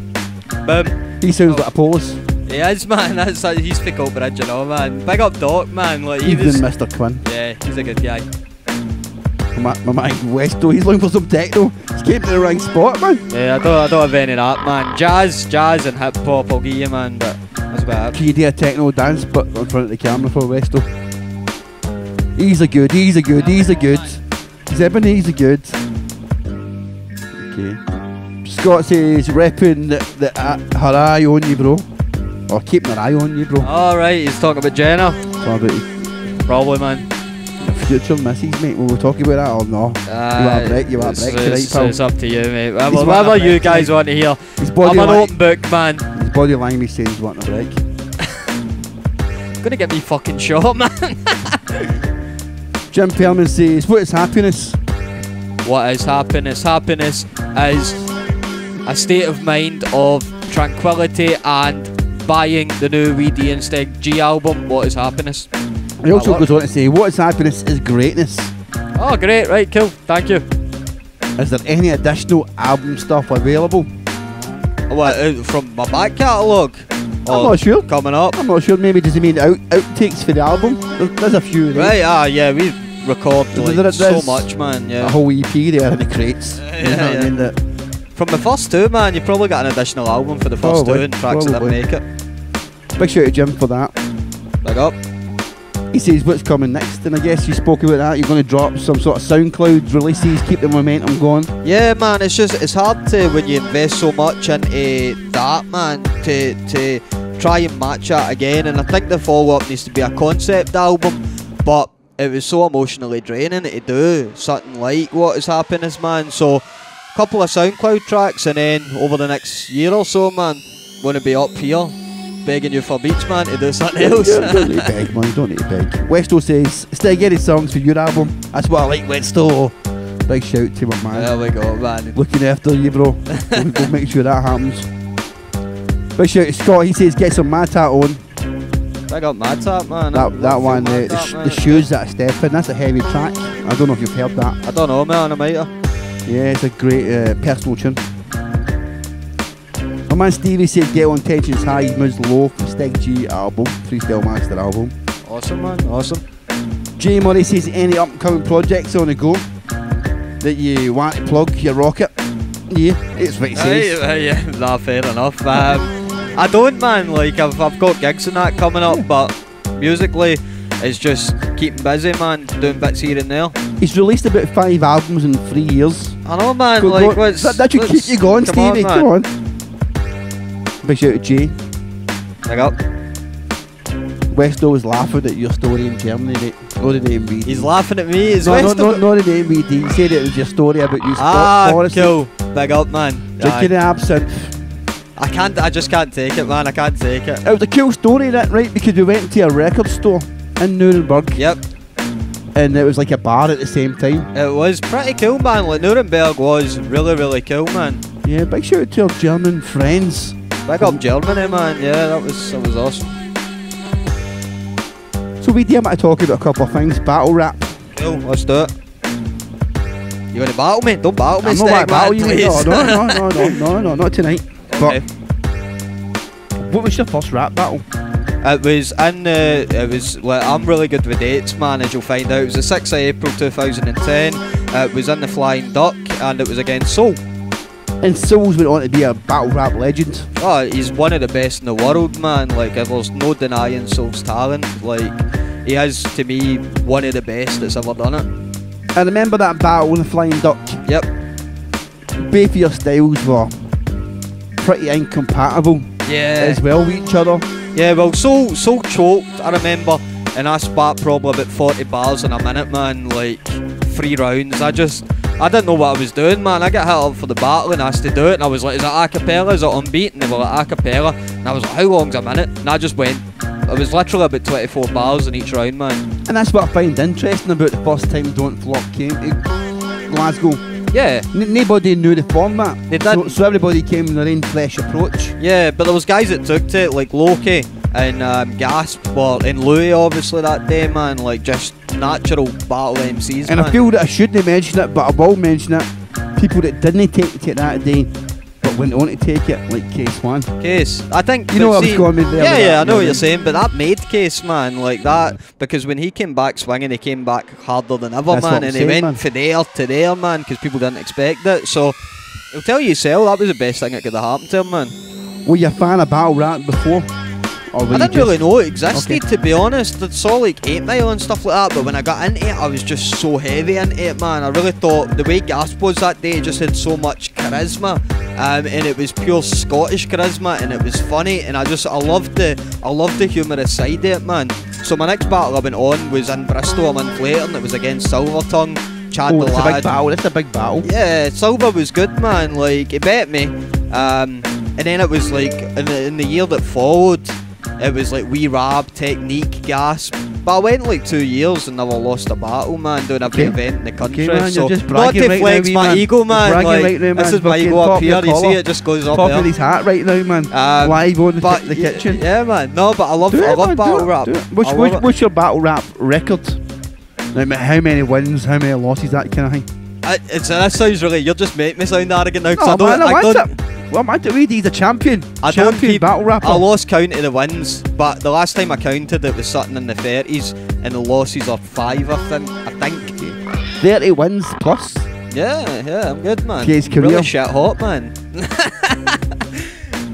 D: Boom.
A: He sounds like a Polish.
D: He is, man. He's thick up bridge, you know, man. Big up Doc, man. Like,
A: evening, Mr. Quinn.
D: Yeah, he's a good guy.
A: My man Westo, he's looking for some techno. He's came to the right spot, man.
D: Yeah, I don't have any of that, man. Jazz and hip hop, I'll give you, man. But that's about it.
A: Can you do a techno dance, but in front of the camera for Westo? He's a good. He's a good. Zebin, he's a good. Okay. Scott says, repping her eye on you, bro. Or keeping her eye on you, bro.
D: Alright, he's talking about Jenna.
A: Talking about you.
D: Probably, man.
A: Future missus, mate. Will we talk about that or no? You are tonight, pal.
D: It's up to you, mate. Whatever you guys want to hear. I'm an open book, man.
A: His body language says he's wanting a break.
D: Gonna get me fucking shot, man.
A: Jim Perman says, what is happiness?
D: What is happiness? Happiness is a state of mind of tranquility and buying the new Weedy and Steg G album. What is happiness?
A: He also goes on to say, what is happiness is greatness.
D: Oh, great, right, cool, thank you.
A: Is there any additional album stuff available?
D: What, from my back catalogue?
A: I'm not sure.
D: Coming up?
A: I'm not sure, maybe does he mean outtakes for the album? There's a few,
D: right? Yeah, record like,
A: There's
D: so much, man. Yeah.
A: A whole EP there in the crates. You know what I mean? That
D: from the first two, man, you probably got an additional album for the first two and tracks that make it.
A: Big shout out to Jim for that.
D: Big up.
A: He says what's coming next, and I guess you spoke about that. You're going to drop some sort of SoundCloud releases, keep the momentum going.
D: Yeah, man. It's hard to when you invest so much into that, man, to try and match that again. And I think the follow-up needs to be a concept album, but it was so emotionally draining to do something like what is happening, man. So a couple of SoundCloud tracks, and then over the next year or so, man, want to be up here begging you for beats, man, to do something else.
A: Don't need to beg, man. Don't need to beg. Westo says, Steg G songs for your album. That's what I like, Westo. Big shout to my man.
D: There we go, man.
A: Looking after you, bro. we'll make sure that happens. Big shout to Scott. He says, get some Mad Tat on.
D: Big up Mad Tat, man.
A: That one, the shoes that I step in, that's a heavy track. I don't know if you've heard that.
D: I don't know, man. I might have.
A: Yeah, it's a great personal tune. My man Stevie said get on tensions high, moods low from Steg G album, Freestyle Master album.
D: Awesome, man, awesome.
A: Jay Murray says any upcoming projects on the go that you want to plug your rocket. Yeah, it's what he says.
D: Yeah, nah, fair enough. I don't, man, like I've got gigs and that coming up, but musically it's just keeping busy, man, doing bits here and there.
A: He's released about 5 albums in 3 years.
D: I know, man,
A: that should keep you going, Stevie, come on. Big shout out to Jay.
D: Big up.
A: Westo was laughing at your story in Germany, mate. Not the MVD.
D: He's laughing at me as
A: well. No, not the MVD. He said it was your story about you.
D: Cool. Big up, man.
A: Drinking the absinthe.
D: I just can't take it, man. I can't take it.
A: It was a cool story, that, right? Because we went to a record store in Nuremberg.
D: Yep.
A: And it was like a bar at the same time.
D: It was pretty cool, man. Like Nuremberg was really, really cool, man.
A: Yeah, big shout out to our German friends.
D: Big up Germany, man. Yeah, that was awesome.
A: So we dare to talk about a couple of things. Battle rap.
D: Cool, let's do it. You want to battle me? Don't battle me,
A: I'm not about to battle you. No, not tonight. Okay. But what was your first rap battle?
D: It was well, I'm really good with dates, man, as you'll find out. It was the 6th of April 2010. It was in the Flying Duck, and it was against Soul.
A: And Soul's went on to be a battle rap legend.
D: Oh, he's one of the best in the world, man. Like, there's no denying Soul's talent. Like, he is, to me, one of the best that's ever done it.
A: I remember that battle in the Flying Duck.
D: Yep.
A: Both of your styles were pretty incompatible.
D: Yeah.
A: As well with each other.
D: Yeah, well, Soul choked, I remember, and I spat probably about 40 bars in a minute, man. Like, 3 rounds. I didn't know what I was doing, man. I got hit up for the battle and asked to do it, and I was like, is it a cappella, is it on beat? And they were like, a cappella. And I was like, how long's a minute? And I just went. It was literally about 24 bars in each round, man. And
A: that's what I find interesting about the first time Don't Flop came to Glasgow.
D: Yeah.
A: Nobody knew the format.
D: They didn't.
A: So everybody came with their own fresh approach.
D: Yeah, but there was guys that took to it, like Loki and Gasp, and Louis obviously that day, man. Like, just natural battle MCs,
A: and
D: man.
A: I feel that I shouldn't mention it, but I will mention it. People that didn't take it that day, but went on to take it, like Case One.
D: Case, I think
A: you know what I was going with there.
D: Yeah, I know what you're saying, but that made Case, man, like that, because when he came back swinging, he came back harder than ever, man, and he went from there to there, man, because people didn't expect it. So I'll tell you yourself, that was the best thing that could have happened to him, man.
A: Were you a fan of battle rap before?
D: I didn't really know it existed, to be honest. I saw like 8 Mile and stuff like that, but when I got into it, I was just so heavy into it, man. I really thought the way Gasp was that day, it just had so much charisma, and it was pure Scottish charisma, and it was funny, and I loved the humorous side of it, man. So my next battle I went on was in Bristol, I'm in Flayton, and it was against Silvertongue. Chad the
A: Lad.
D: Lad.
A: That's a big battle.
D: Yeah, Silver was good, man. Like, he bet me, and then it was like in the year that followed, it was like Wee Rab, Technique, Gasp. But I went like 2 years and never lost a battle, man, doing every event in the country.
A: Man,
D: so
A: just
D: not to
A: right
D: flex
A: now,
D: my
A: man.
D: ego, man. Like,
A: right now,
D: this is my ego up here. You see it just goes up
A: top
D: there.
A: Of his hat right now, man. Live on the kitchen.
D: Yeah, man. No, but I love battle rap.
A: What's your battle rap record? Like, how many wins, how many losses, that kind of thing?
D: That sounds really. You're just making me sound arrogant now.
A: Oh, man, I want it. Well, man, he's a champion.
D: I don't keep
A: battle rapper.
D: I lost count of the wins, but the last time I counted it was something in the 30s, and the losses are 5, I think.
A: 30 wins plus.
D: Yeah, I'm good, man.
A: His career.
D: Really shit hot, man.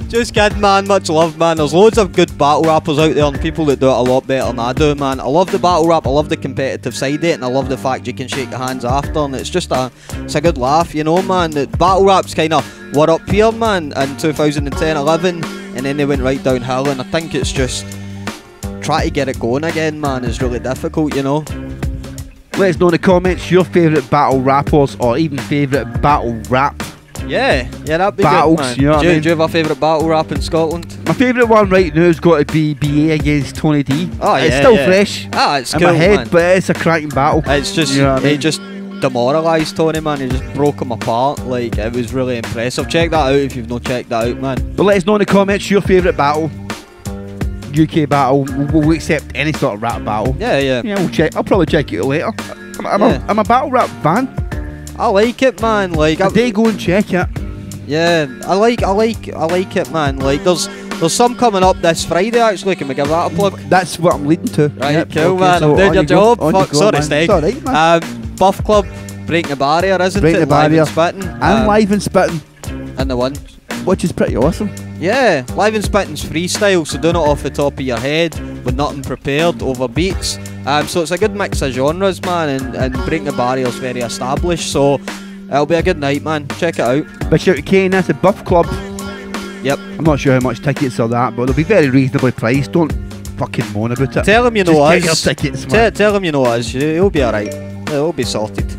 D: Just kidding, man. Much love, man. There's loads of good battle rappers out there and people that do it a lot better than I do, man. I love the battle rap. I love the competitive side of it, and I love the fact you can shake your hands after, and it's a good laugh, you know, man. The battle rap's kind of what up here, man, in 2010-11, and then they went right downhill, and I think it's just try to get it going again, man, is really difficult, you know.
A: Let us know in the comments your favourite battle rappers or even favourite battle rap.
D: Yeah, that'd be
A: battles,
D: good, man.
A: You know what I mean?
D: Do you have a favourite battle rap in Scotland?
A: My favourite one right now has got to be BA against Tony D.
D: Oh, yeah,
A: it's still fresh
D: it's
A: in
D: cool,
A: my head,
D: man.
A: but it's a cracking battle.
D: It's just,
A: you know what I mean?
D: He just demoralised Tony, man. He just broke him apart. Like, it was really impressive. Check that out if you've not checked that out, man.
A: But let us know in the comments your favourite battle. UK battle. We'll accept any sort of rap battle.
D: Yeah.
A: We'll check. I'll probably check it out later. I'm a battle rap fan.
D: I like it, man. Like,
A: they go and check it.
D: Yeah, I like it, man. Like, there's some coming up this Friday, actually. Can we give that a plug?
A: That's what I'm leading to.
D: Right,
A: yep,
D: cool,
A: okay,
D: man.
A: so
D: I'm doing your job. Fuck, sorry, Steg.
A: It's alright, man.
D: Buff Club, Breaking the Barrier, isn't
A: Breaking
D: it?
A: the Barrier.
D: Live and Spitting.
A: And Live and Spitting.
D: And the one.
A: Which is pretty awesome.
D: Yeah, Live and Spitting's freestyle, so doing it off the top of your head with nothing prepared over beats. So it's a good mix of genres, man, and Breaking the Barrier's very established, so it'll be a good night, man. Check it out.
A: But shout to Kane, that's a Buff Club.
D: Yep.
A: I'm not sure how much tickets are that, but they'll be very reasonably priced. Don't fucking moan about it.
D: Tell him you know us.
A: Just get your tickets, man.
D: Tell him you know us. He'll be alright. It'll be sorted.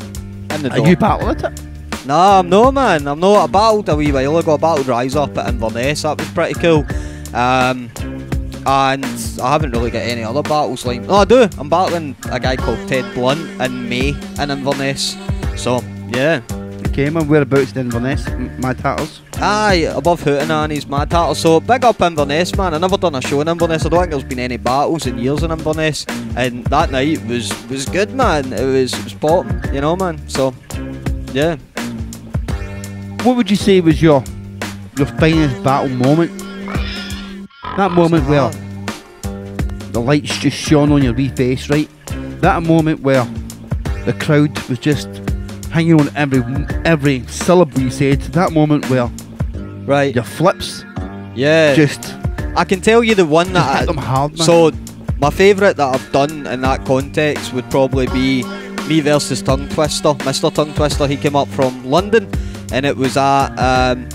D: In the door.
A: Are you battling it?
D: Nah, I'm no, man. I'm not. I battled a wee while ago. I battled Rise Up at Inverness. That was pretty cool. And I haven't really got any other battles like. No, I do. I'm battling a guy called Ted Blunt in May in Inverness. So yeah.
A: Okay, man. Whereabouts in Inverness? Mad Tatters?
D: Aye, above Hootenanny's Mad Tatters. So big up Inverness, man. I never done a show in Inverness. I don't think there's been any battles in years in Inverness. And that night was good, man. It was popping, you know, man. So yeah.
A: What would you say was your finest battle moment? That moment where the lights just shone on your wee face, right? That moment where the crowd was just hanging on every syllable you said. That moment where your flips, just
D: I can tell you the one that
A: hit them hard, man.
D: So my favourite that I've done in that context would probably be me versus Tongue Twister. Mr. Tongue Twister, he came up from London, and it was at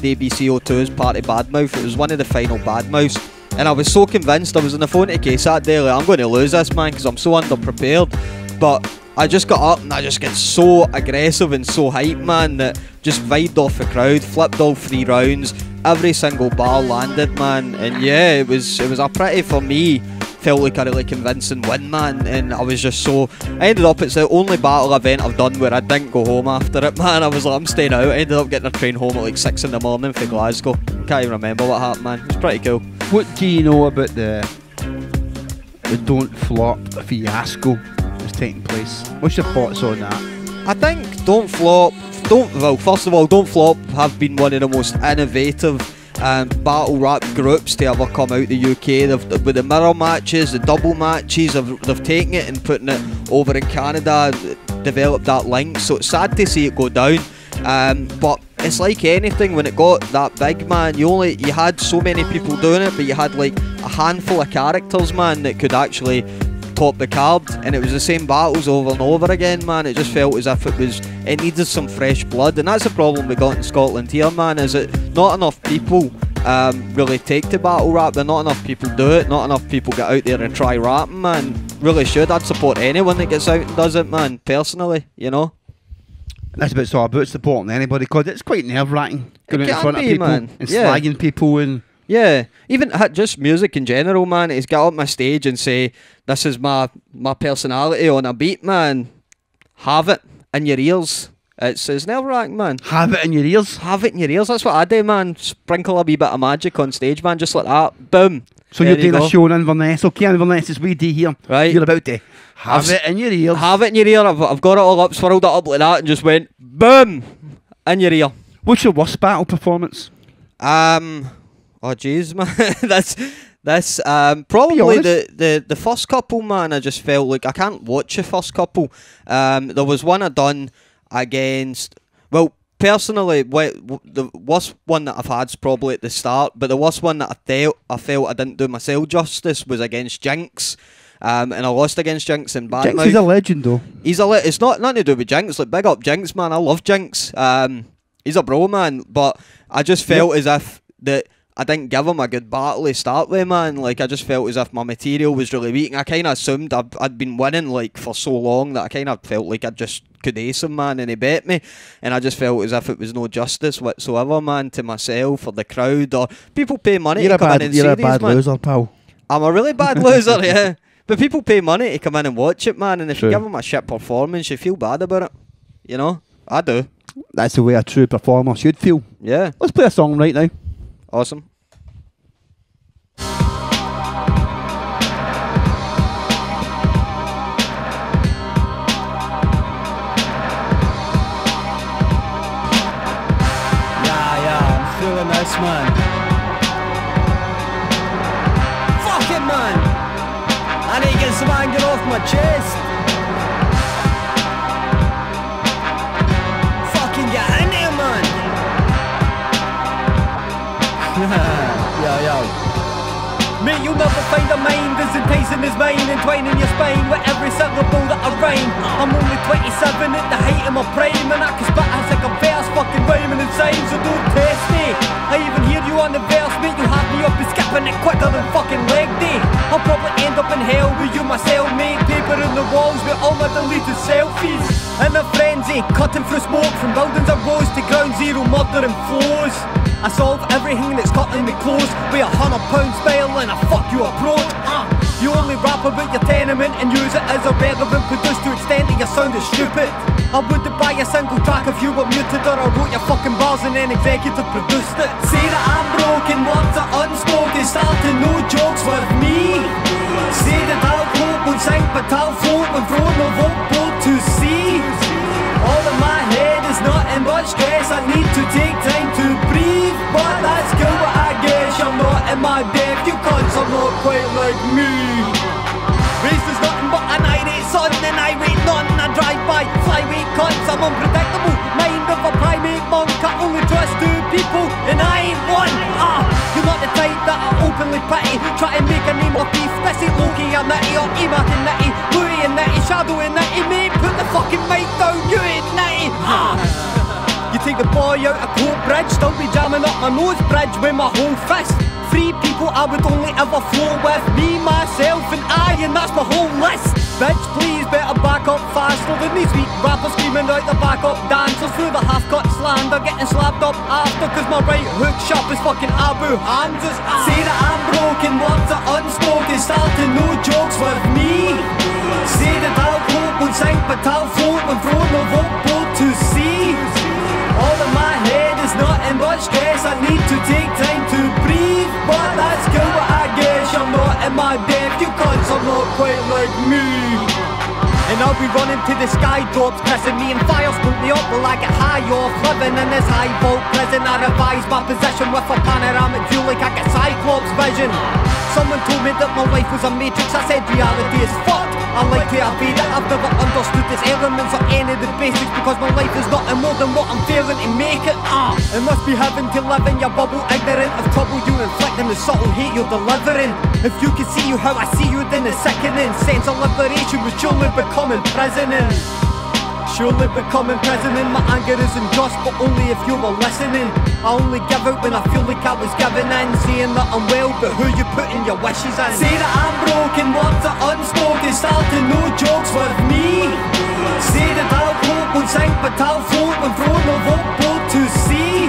D: the ABCO2's Party Badmouth. It was one of the final Badmouths, and I was so convinced. I was on the phone to Case that day, like, I'm going to lose this, man, because I'm so underprepared. But I just got up and I just get so aggressive and so hyped, man, that just vibed off the crowd, flipped all 3 rounds, every single bar landed, man, and yeah, it was a pretty, for me, felt like a really convincing win, man, and I was just so, I ended up, it's the only battle event I've done where I didn't go home after it, man. I was like, I'm staying out. I ended up getting a train home at like 6 in the morning for Glasgow. Can't even remember what happened, man. It was pretty cool.
A: What do you know about the Don't Flop fiasco that's taking place? What's your thoughts on that?
D: I think Don't Flop, first of all, Don't Flop have been one of the most innovative battle rap groups to ever come out the UK. With the mirror matches, the double matches, they've taken it and putting it over in Canada, developed that link, so it's sad to see it go down, but it's like anything, when it got that big, man, you had so many people doing it, but you had like a handful of characters, man, that could actually top the card, and it was the same battles over and over again, man. It just felt as if it needed some fresh blood, and that's the problem we got in Scotland here, man, is that not enough people really take to battle rap. There not enough people do it, not enough people get out there and try rapping, man. Really should. I'd support anyone that gets out and does it, man, personally, you know.
A: That's a bit so about supporting anybody, because it's quite nerve-wracking going out in front of people,
D: man,
A: and slagging people and...
D: Yeah, even just music in general, man. Is get up my stage and say, this is my personality on a beat, man. Have it in your ears. It's nerve-wracking, man.
A: Have it in your ears?
D: Have it in your ears. That's what I do, man. Sprinkle a wee bit of magic on stage, man. Just like that. Boom.
A: So you're doing a show in Inverness. Okay, Inverness is we do here.
D: Right.
A: You're about to have it in your ears.
D: Have it in your ear. I've got it all up, swirled it up like that, and just went, boom, in your ear.
A: What's your worst battle performance?
D: Oh jeez, man. That's probably the first couple, man. I just felt like I can't watch the first couple. There was one I done against. Well, personally, the worst one that I've had's probably at the start, but the worst one that I felt I didn't do myself justice was against Jinx. And I lost against Jinx in Badmouth.
A: Jinx is a legend, though.
D: It's not nothing to do with Jinx. Like, big up Jinx, man. I love Jinx. He's a bro, man. But I just felt as if that I didn't give him a good battle to start with, man. Like, I just felt as if my material was really weak. And I kind of assumed I'd been winning, like, for so long that I kind of felt like I just could ace him, man, and he bet me. And I just felt as if it was no justice whatsoever, man, to myself or the crowd or people pay money to come in and see these, man.
A: You're a bad loser, pal.
D: I'm a really bad loser, yeah. But people pay money to come in and watch it, man. And if you give them a shit performance, you feel bad about it. You know? I do.
A: That's the way a true performer should feel.
D: Yeah.
A: Let's play a song right now.
D: Awesome.
K: Yeah, I'm feeling this, man. Fuck it, man. I need to get some anger off my chest. Fucking get in there, man. Yo. Mate, you'll never find a mind as enticing as mine, entwining your spine with every syllable that I rhyme. I'm only 27 at the height of my prime, and I can spit as like a verse, fucking rhyming insane, so don't test me. I even hear you on the verse, mate, you have me up and skipping it quicker than fucking leg day. I'll probably end up in hell with you, my cellmate. Paper in the walls with all my deleted selfies. In a frenzy, cutting through smoke from buildings of rose to ground zero, murder and flows. I solve everything that's cutting me close with £100 spell and a fuck you approach. You only rap about your tenement and use it as a relevant produce to extent that you sounded stupid. I wouldn't buy a single track if you were muted, or I wrote your fucking bars and then executive produced it. Say that I'm broken, words are unspoken, starting no jokes with me. Say that I'll hope won't sink, but I'll float when thrown a vote boat to sea. All in my head is not in much stress, I need to take time to breathe. But that's cool, but I guess you're not in my depth, you cunts are not quite like me. Race is nothing but an irate son, and I rate none. I drive by flyweight cunts, I'm unpredictable. Mind of a primate monk, I only trust two people, and I ain't one. You're not the type that I openly pity. Try to make a name of beef, this ain't Loki or Nitty or Emac and Nitty, Louie and Nitty, Shadow and Nitty, mate, put the fucking mic down, you ain't Nitty. You take the boy out of Court Bridge, still be jamming up my nose bridge with my whole fist. 3 people I would only ever flow with, me, myself and I, and that's my whole list. Bitch, please better back up faster than these weak rappers screaming out the backup dancers through the half-cut slander, getting slapped up after, cause my right hook sharp is fucking Abu Hamza's. Say that I'm broken, words are unspoken, starting no jokes with me. Say that I'll hope won't sink, but I'll float when thrown a vote boat to sea. All in my head is not in much stress, I need to take time to breathe. But that's cool, but I guess you're not in my depth, you cunts are not quite like me. And I'll be running to the sky drops, pressing me and fire spook me up while I get high off living in this high vault prison. I revise my position with a panoramic view like I get Cyclops vision. Someone told me that my life was a matrix, I said reality is fucked. I like to evade it, I've never understood its elements or any of the basics, because my life is nothing more than what I'm failing to make it. It must be heaven to live in your bubble, ignorant of trouble you inflict and the subtle hate you're delivering. If you could see you how I see you, then the sickening sense of liberation would surely become imprisoning. Surely becoming president, my anger isn't just, but only if you were listening. I only give out when I feel like I was giving in, saying that I'm well, but who you putting your wishes in? Say that I'm broken, words are unspoken, starting no jokes with me. Say that I'll hope won't sink, but I'll float when thrown a vote boat to sea.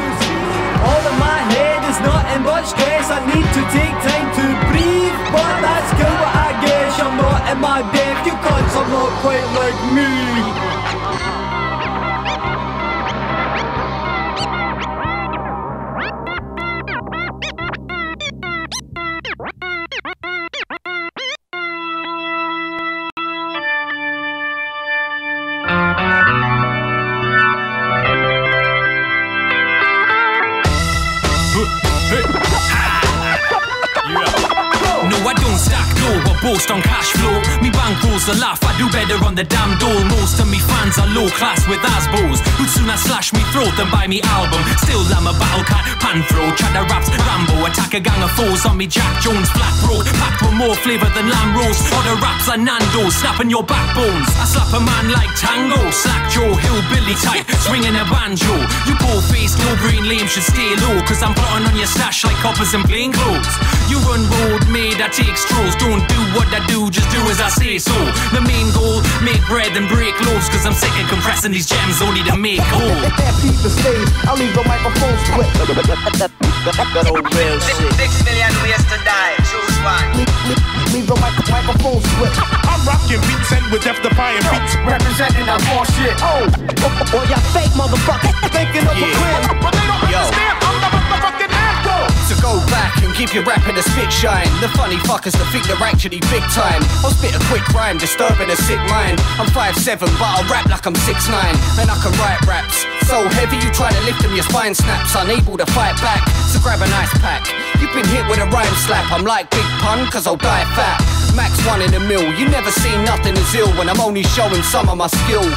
K: All in my head is not in much stress, I need to take time to breathe. But that's cool, but I guess you're not in my depth, you cunts are not quite like me.
L: boast on cash flow. Me bankrolls a laugh, I do better on the damn dole. Most of me fans are low class with Asbos, who'd sooner slash me throat than buy me album. Still I'm a battle cat, pan throw, chatter raps, Rambo. Attack a gang of foes on me Jack Jones, flat road, packed with more flavour than lamb roast. Other raps are Nando's, snapping your backbones. I slap a man like Tango, slack Joe, hillbilly type, swinging a banjo. You poor face, no brain lame should stay low, cause I'm plotting on your stash like coppers in plain clothes. You run road made, I take strolls. Don't do what I do, just do as I say so. The main goal, make bread and break loaves, cause I'm sick of compressing these gems only to make gold.
M: Beat the stage, I'll leave the microphone split.
F: That old real shit.
N: 6 million ways to die, choose one.
M: Leave the microphone split.
O: I'm rocking beats and with death defying beats.
M: Representing that bullshit. Oh, you fake motherfucker. Thinking of a crib. But they don't understand, I'm the motherfucking actor.
F: So go back and keep your rap in a spit shine. The funny fuckers that think they're actually big time. I'll spit a quick rhyme, disturbing a sick mind. I'm 5'7", but I rap like I'm 6'9". And I can write raps so heavy you try to lift them, your spine snaps. Unable to fight back, so grab an ice pack. You've been hit with a rhyme slap. I'm like Big Pun, cause I'll die fat. Max 1 in a mil, you never seen nothing as ill when I'm only showing some of my skill.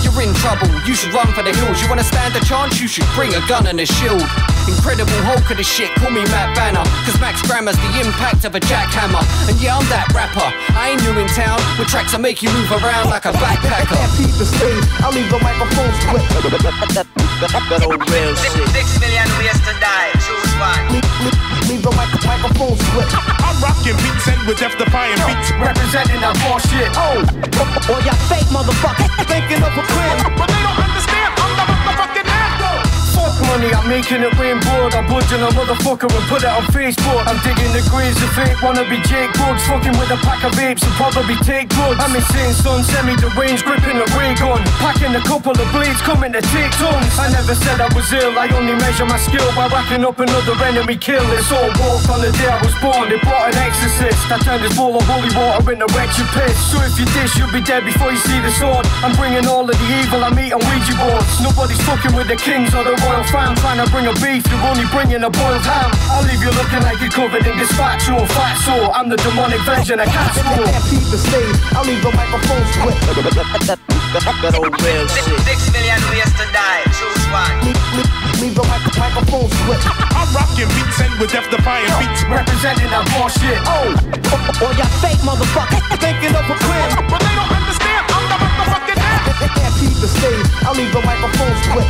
F: You're in trouble, you should run for the hills. You wanna stand a chance, you should bring a gun and a shield. Incredible Hulk of the shit, call me Matt Banner, cause Max Grammar's the impact of a jackhammer. And yeah, I'm that rapper, I ain't new in town, with tracks that make you move around like a backpacker.
M: Beat the stage, I'll leave the microphone split.
F: That old real shit.
N: 6 million ways to die, choose one.
M: Leave the microphone split.
O: I'm rocking beats and with death defying beats.
M: Representing that bullshit. Oh, you fake motherfucker. Thinking of a crib. But they don't understand, I'm the motherfucking actor. Fuck money, I'm making it rain board. I'm budging a motherfucker and put it on Facebook. I'm digging the graves of fake, wanna be Jake Bugs. Fucking with a pack of apes and probably take drugs. I'm insane son, semi-deranged, gripping a ray gun. Packing a couple of blades, coming to take tons. I never said I was ill, I only measure my skill by racking up another enemy kill. It's all walked on the day I was born, they brought an exorcist. I turned this bowl of holy water into wretched piss. So if you dish, you'll be dead before you see the sword. I'm bringing all of the evil I meet on Ouija boards. Nobody's fucking with the kings or the royal fam. Trying to bring a beef, you're only bringing a boiled ham. I'll leave you looking like you're covered in gazpacho. Fatso, I'm the demonic version of Castro. Beat the stage, I'll leave the microphone split.
F: That old real shit.
N: 6 million ways to die, choose one.
M: Leave the microphone split.
O: I'm rocking beats and with death defying beats.
M: Representing that bullshit. Oh, you fake motherfucker. Thinking of a crib. But they don't understand, I'm the motherfucking actor. Beat the stage, I'll leave the microphone split.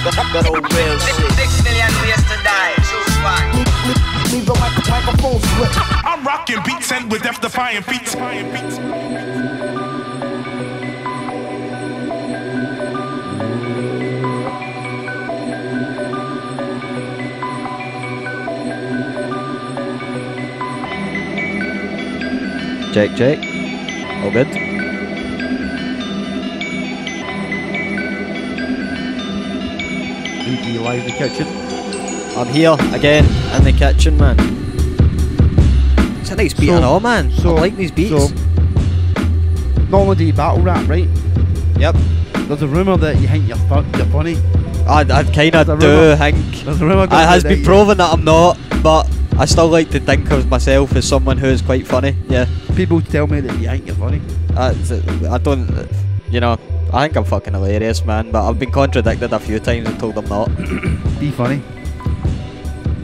F: That old real shit.
N: 6 million ways to die, choose one.
M: Leave the microphone split.
O: I'm rocking beats and with death defying beats.
D: Check. All good.
A: L.I.V the kitchen.
D: I'm here again in the kitchen, man. It's a nice beat and all, man. I like these beats.
A: So, normally do you battle rap, right?
D: Yep.
A: There's a rumour that you think you're funny.
D: I kind of do think.
A: There's a rumour
D: It has been proven that I'm not, but I still like to think of myself as someone who is quite funny. Yeah.
A: People tell me that you think you're funny.
D: I don't, you know, I think I'm fucking hilarious, man, but I've been contradicted a few times and told I'm not.
A: Be funny.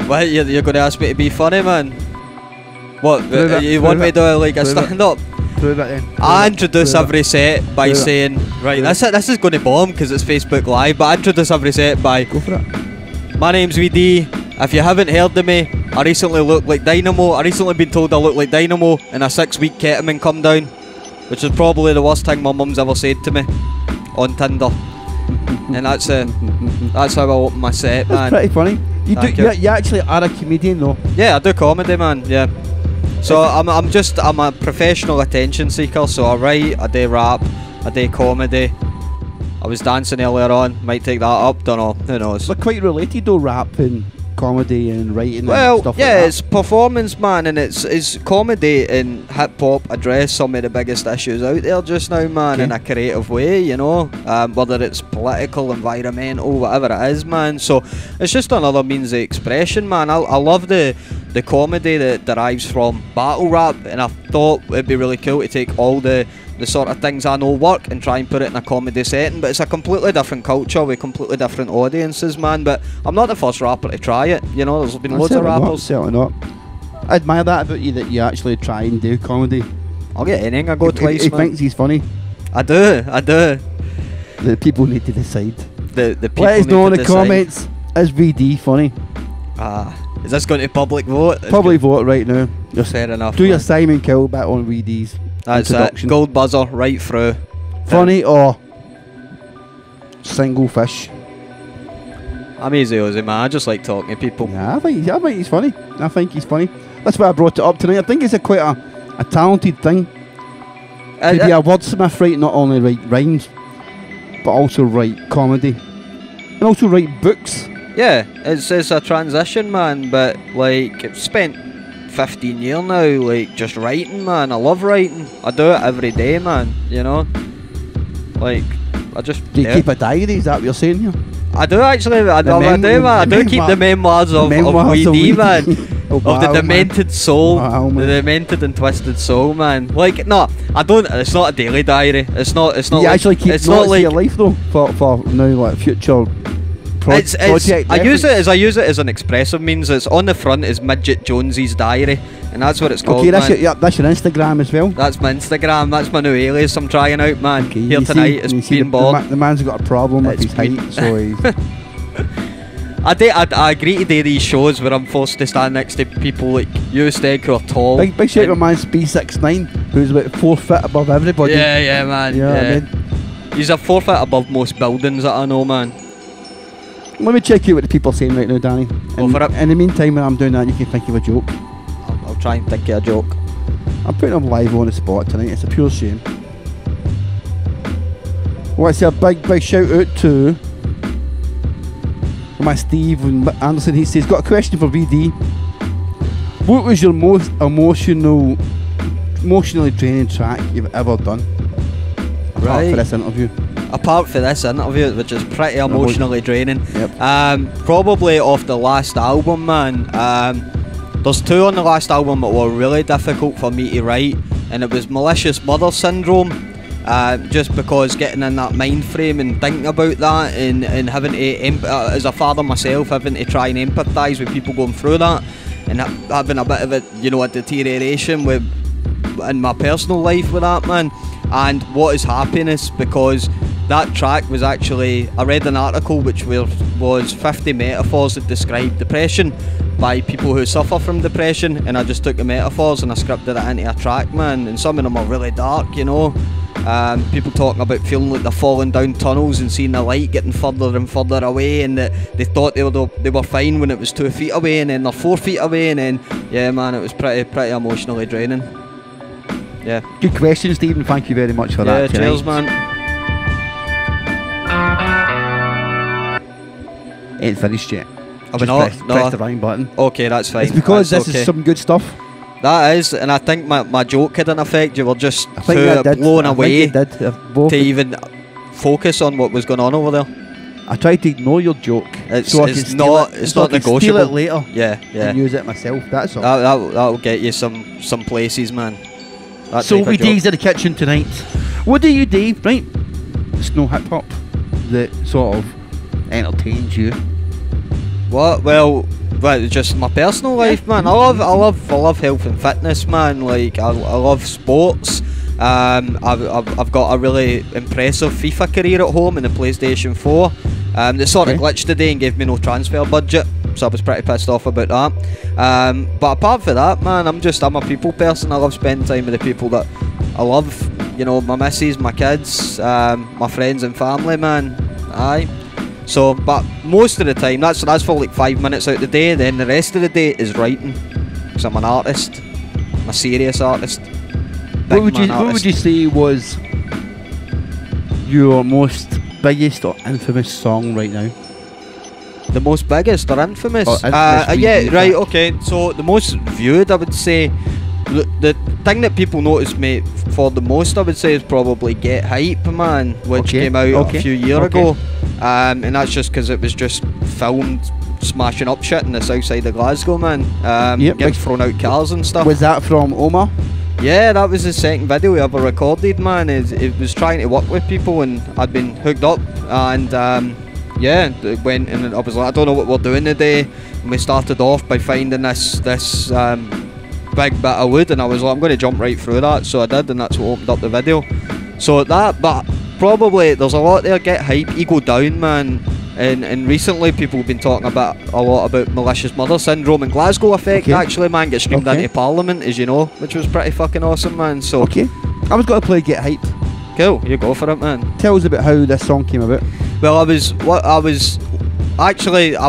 D: What, you're going to ask me to be funny, man? What, you want me to do like a stand-up?
A: Prove it then.
D: I introduce every set by saying, right, this is going to bomb because it's Facebook Live, but I introduce every set by,
A: go for it.
D: My name's VD. If you haven't heard of me, I recently look like Dynamo. I recently been told I look like Dynamo in a 6-week ketamine come down, which is probably the worst thing my mum's ever said to me on Tinder. And that's how I open my set, man.
A: That's pretty funny. You actually are a comedian though.
D: Yeah, I do comedy, man. Yeah. So I'm a professional attention seeker. So I write, I do rap, I do comedy. I was dancing earlier on. Might take that up. Don't know. Who knows?
A: They're quite related though, rap and comedy and writing and stuff like that.
D: Yeah, it's performance, man, and it's comedy and hip hop address some of the biggest issues out there just now, man, in a creative way, you know, whether it's political, environmental, whatever it is, man. So it's just another means of expression, man. I love the the comedy that derives from battle rap, and I thought it'd be really cool to take all the sort of things I know work and try and put it in a comedy setting. But it's a completely different culture with completely different audiences, man. But I'm not the first rapper to try it. You know, there's been loads of rappers.
A: Certainly not. I admire that about you, that you actually try and do comedy.
D: I'll get anything. I go twice.
A: He
D: man.
A: thinks he's funny.
D: I do.
A: The people need to decide.
D: The people
A: Let us
D: need
A: know
D: to
A: in the
D: decide.
A: comments. Is VD funny?
D: Is this going to public vote?
A: Probably vote right now. Just
D: fair enough.
A: Do your Simon Cowell bit on VD's
D: That's
A: introduction.
D: it. Gold buzzer right through.
A: Funny or single fish?
D: I'm easy, Ozzy, man. I just like talking to people.
A: Yeah, I think he's funny. I think he's funny. That's why I brought it up tonight. I think it's quite a talented thing to be a wordsmith, right? Not only write rhymes, but also write comedy and also write books.
D: Yeah, it's a transition, man. But like, I've spent 15 years now, like just writing, man. I love writing. I do it every day, man. You know, like I just.
A: Do you keep a diary? Is that what you're saying here?
D: I do actually. I do, man. I do keep the memoirs of WD, man. Of the demented soul, the demented and twisted soul, man. Like, no, I don't. It's not a daily diary. It's not. You
A: like, actually keep
D: it's
A: notes
D: not like
A: of your life though for now, like future project.
D: I use it as an expressive means. It's on the front is Midget Jonesy's diary, and that's what it's called.
A: Okay, that's your Instagram as well.
D: That's my Instagram. That's my new alias I'm trying out, man.
A: Okay,
D: Here tonight is being bored.
A: The man's got a problem with his height, so he's.
D: I agree to do these shows where I'm forced to stand next to people like you, Steg, who are tall.
A: Big shout out, man's B69, who's about 4 foot above everybody.
D: Yeah, man.
A: You know what I mean?
D: He's a 4 foot above most buildings that I know, man.
A: Let me check out what the people are saying right now, Danny.
D: Go for it.
A: In the meantime, when I'm doing that, you can think of a joke.
D: I'll try and think of a joke.
A: I'm putting them live on the spot tonight. It's a pure shame. Well, it's a big shout out to my Steve Anderson. He says, got a question for VD. What was your most emotionally draining track you've ever done? Apart for this interview.
D: Apart from this interview, which is pretty emotionally draining.
A: Yep.
D: Probably off the last album, man. There's 2 on the last album that were really difficult for me to write, and it was Malicious Mother Syndrome. Just because getting in that mind frame and thinking about that and having to, as a father myself, having to try and empathise with people going through that, and having a bit of a deterioration in my personal life with that, man. And what is happiness, because that track was actually, I read an article which was 50 metaphors that describe depression by people who suffer from depression, and I just took the metaphors and I scripted it into a track, man. And some of them are really dark, you know. People talking about feeling like they're falling down tunnels and seeing the light getting further and further away, and that they thought they were fine when it was 2 feet away, and then they're 4 feet away, and then yeah, man, it was pretty emotionally draining. Yeah.
A: Good question, Stephen. Thank you very much for that.
D: Yeah, cheers, man.
A: Ain't finished yet.
D: Are we not?
A: Press the wrong button.
D: Okay, that's fine.
A: It's because
D: that's
A: this is some good stuff.
D: That is, and I think my joke had an effect. You were just too blown away to even focus on what was going on over there.
A: I tried to ignore your joke.
D: It's not negotiable.
A: Steal it later.
D: Yeah.
A: And use it myself. That's all.
D: That'll get you some places, man.
A: So we Dave's in the kitchen tonight. What do you, Dave? Right? It's no hip hop that sort of entertains you.
D: What? Well, just my personal life, man. I love health and fitness, man. Like I love sports. I've got a really impressive FIFA career at home in the PlayStation 4. That sort of glitched today and gave me no transfer budget, so I was pretty pissed off about that. But apart from that, man, I'm a people person. I love spending time with the people that I love. You know, my missus, my kids, my friends and family, man. Aye. So, but most of the time, that's for like 5 minutes out of the day. Then the rest of the day is writing, because I'm an artist. I'm a serious artist.
A: What would you say was your most biggest or infamous song right now?
D: The most biggest or infamous?
A: Yeah,
D: right, okay. So the most viewed, I would say, the thing that people notice me for the most, I would say, is probably Get Hype, man, which came out a few years ago. And that's just because it was just filmed smashing up shit in the south side of Glasgow, man.
A: Yep,
D: Getting thrown out cars and stuff.
A: Was that from Omar?
D: Yeah, that was the second video we ever recorded, man. It was trying to work with people, and I'd been hooked up, and yeah, it went, and I was like, I don't know what we're doing today. And we started off by finding this big bit of wood, and I was like, I'm going to jump right through that, so I did, and that's what opened up the video. So that, but probably there's a lot there. Get hype, ego down, man. And recently people have been talking about a lot about malicious murder syndrome and Glasgow effect. Actually, man, get screamed into Parliament, as you know, which was pretty fucking awesome, man. So
A: I was going to play Get Hype.
D: Cool, you go for it, man.
A: Tell us about how this song came about.
D: Well, I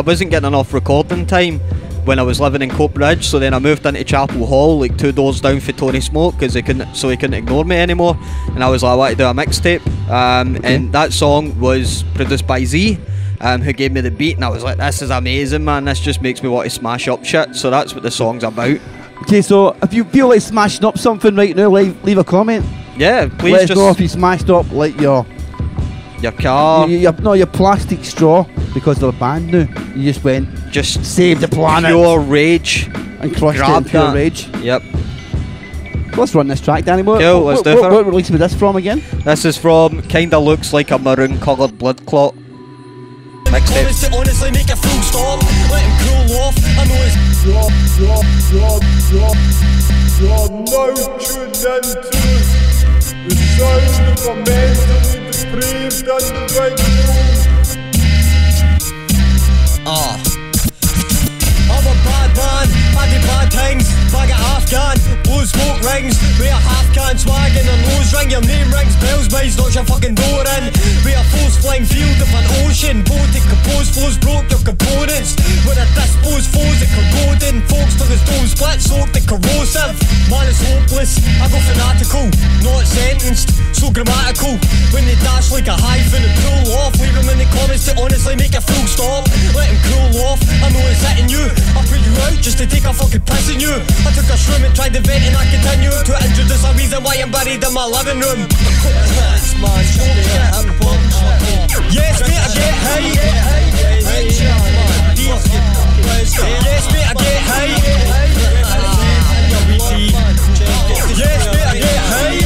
D: wasn't getting enough recording time when I was living in Coatbridge, so then I moved into Chapel Hall, like 2 doors down for Tony Smoke, because he couldn't ignore me anymore. And I was like, I want to do a mixtape, and that song was produced by Z, who gave me the beat, and I was like, this is amazing, man. This just makes me want to smash up shit. So that's what the song's about.
A: Okay, so if you feel like smashing up something right now, leave a comment.
D: Yeah, please.
A: Let us know if you smashed up like your
D: car,
A: your plastic straw, because they're banned now. You just went, save the planet,
D: pure rage,
A: and crushed it in pure rage.
D: Yep.
A: Let's run this track, Danny.
D: Let's do it.
A: What release was this from again?
D: This is from Kinda Looks Like a Maroon Coloured Blood Clot. Mixtape.
E: Honestly, make a full stop. Let him cool off. I know it's.
P: You're now tuned into the sound of a mentally depraved individual.
E: I'm a bad man, I do bad things. Bag of Afghan, blue smoke rings. We a half can swag in a nose ring. Your name rings bells, boys, not your fucking door in. We a force flying field of an ocean. Baltic composed flows broke your components. With a disposed foes that corroding. Folks till the stone split, soaked and corrosive. Man, it's hopeless, I go fanatical. Not sentenced, so grammatical. When they dash like a hyphen and pull off. Leave them in the comments to honestly make a full stop. Let him cool off, I know it's hitting you. I put you out just to take a fucking piss in you. I took a shroom and tried to vent, and I continue to introduce a reason why I'm buried in my living room. Yes, mate, I get high. Yes, mate, I get high. Yes, mate, I get high.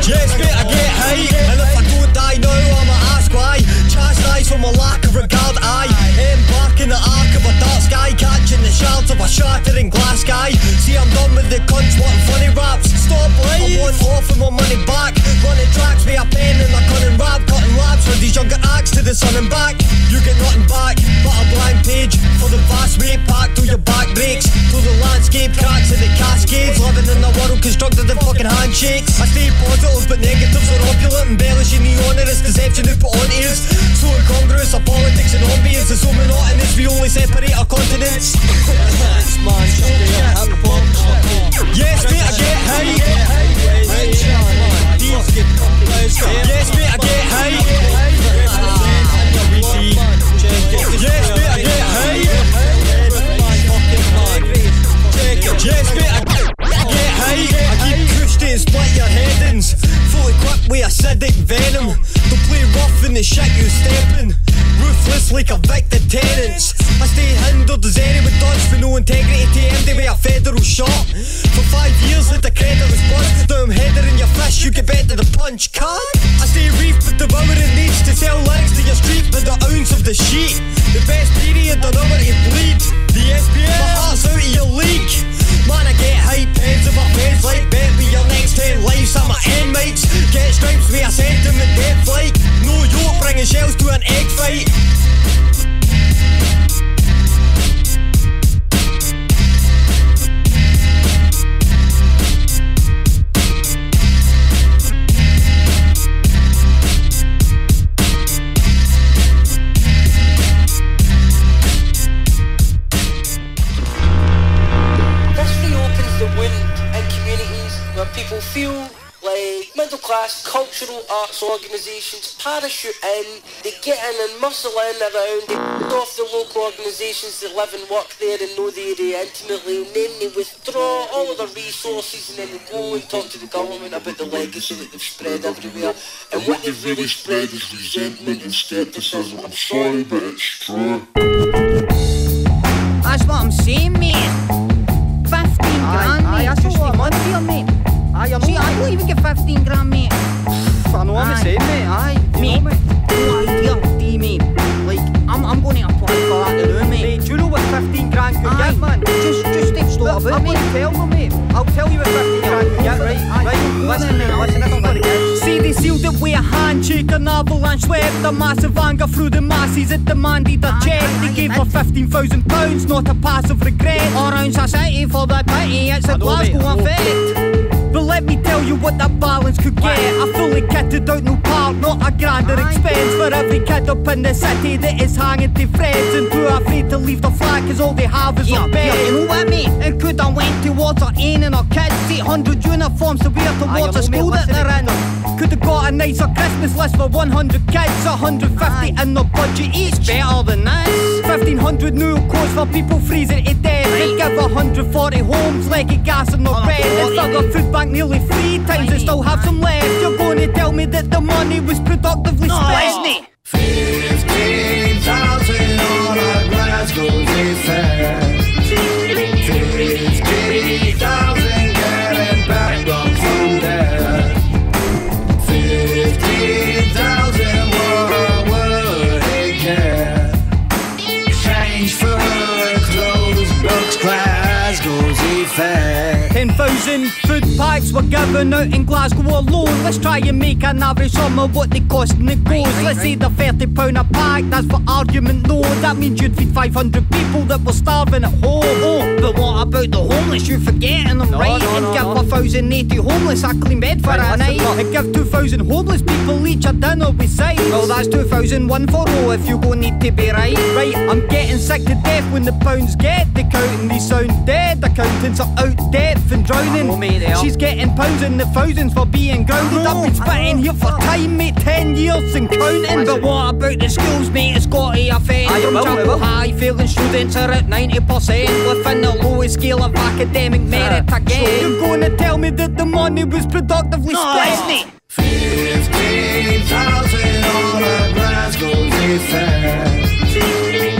E: Yes, mate, I get high. And if I don't die now, I'ma ask why. Chastised for my lack of regard, I embark in the arc of a dark sky, catching the shards of a shattering glass sky. See, I'm done with the cunts wanting funny raps. Stop lying, I want off and my money back. Running tracks, me a pen and a cunning rap. Cutting labs with these younger acts to the sun and back. You get nothing back but a blank page for the vast weight pack till your back breaks, till the landscape cracks and the cascades. Living in a world constructed of fucking handshakes. I stay positive but negatives are opulent, embellishing the honourous deception they put on ears. So incongruous our politics and ambience is so monotonous we only separate our continents. Yes, mate, I get high. Yes, mate, I get high. Yes, mate, I get high. Yes, mate, I get high. I keep pushed and split your headings. Fully equipped with acidic venom. Don't play rough in the shit you stepping. Ruthless like evicted tenants. I stay hindered as any with dodge for no integrity to empty with a federal shot. For 5 years let the credit response. Now I'm headed in your fish, you get better the punch, cut. I stay reefed with devouring needs to sell lyrics to your street for the ounce of the sheet. The best period, I know where to bleed. The SPF, my heart's out of your league. Man, I get hype, heads of my feds like bet with your next 10 lives. I'm my inmates. Get stripes with a sentiment dead flight. No yoke bringing shells to an egg fight.
Q: This reopens the wound in communities where people feel like middle class cultural arts organisations parachute in, they get in and muscle in around, they put off the local organisations that live and work there and know the area intimately, and then they withdraw all of the resources and then they go and talk to the government about the legacy that they've spread everywhere. And what they've really spread is resentment and scepticism. I'm sorry, but it's true.
R: That's what I'm saying, mate. 15 grand, mate. That's just the money here, mate. See, I don't even get 15 grand, mate.
D: I know what I'm saying, mate.
R: Mate, no idea, D, mate. Like, I'm going to apply for that to do, mate.
K: Mate, do you know what 15 grand could get, man?
R: Just stop about,
K: I'm
R: mate.
K: going to tell them, mate. I'll tell you what 15 grand could get, right? Listen, this is what it is.
S: See, they sealed it with a handshake, an avalanche swept a massive anger through the masses. It demanded a check. They gave her £15,000, not a passive regret.
R: Around society for the pity, it's a Glasgow effect.
S: But let me tell you what that balance could get. A fully kitted out no park, not a grander expense. For every kid up in the city that is hanging to friends and too afraid to leave the flat cause all they have is a bed.
R: You know what, mate? It could have went towards her ain and her kids. 800 uniforms to wear towards the school that they're in.
S: Could have got a nicer Christmas list for 100 kids, 150 in the budget each.
R: It's better than this.
S: 1,500 new codes for people freezing to death. They give 140 homes, leggy gas and no bread. They fill the food bank nearly 3 times and still have some left. You're going to tell me that the money was productively spent?
T: 15,000 on a Glasgow fair. 50,000 getting back up from there. 15,000 what would he care? Change for clothes, books, Glasgow's fair.
S: 10,000 food packs were given out in Glasgow alone. Let's try and make an average sum of what they cost and it goes. Let's say they're £30 a pack, that's for argument no. That means you'd feed 500 people that were starving at home.
R: Oh, but what about the homeless? You're forgetting them, right?
S: And give 1,080 homeless a clean bed for a night. And give 2,000 homeless people each a dinner with side.
R: Well, that's 2,140 if you go need to be right.
S: Right, I'm getting sick to death when the pounds get the counting. They sound dead, accountants are out depth and drowning. She's getting pounds in the thousands for being grounded. I've been spitting here for time, mate, 10 years and counting.
R: But what about the schools, mate? It's got to affect. From Chapel High, failing students are at 90%. Within the lowest scale of academic merit again.
S: You're going to tell me that the money was productively spent?
T: 15,000 on a Glasgow fair.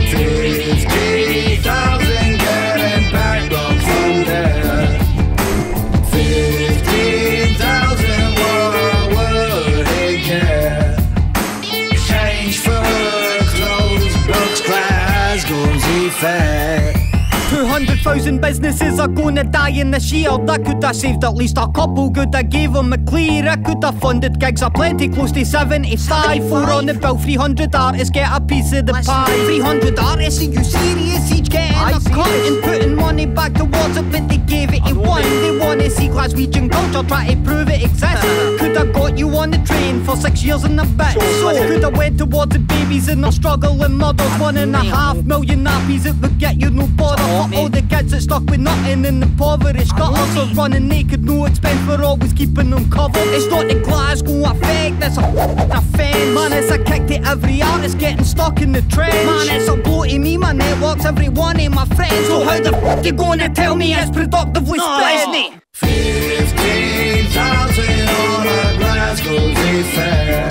T: 50,000 getting back up from there. 15,000 what would he care? Change for clothes, books, Glasgow's fair.
S: 200,000 businesses are gonna die in this year. That could have saved at least a couple good. I gave them a clear. I could have funded gigs aplenty, close to 75. 4 on the bill, 300 artists get a piece of the pie.
R: 300 artists, are you serious? Each getting a cut
S: and putting money back towards it, but they gave it to one. They wanna see Glaswegian culture, try to prove it exists. Could have got you on the train for 6 years and a bit. So could have went towards the babies and their struggling mothers. 1.5 million nappies that would get you no bother. For all the kids that stuck with nothing in the impoverished gutters are running naked, no expense, we're always keeping them covered. It's not the Glasgow effect, it's a offence. Man, it's a kick to every artist getting stuck in the trench.
R: Man, it's a blow to me, my network's every one of my friends.
S: So how the f*** you gonna tell me it's productively spent?
T: 15,000 on a Glasgow fair.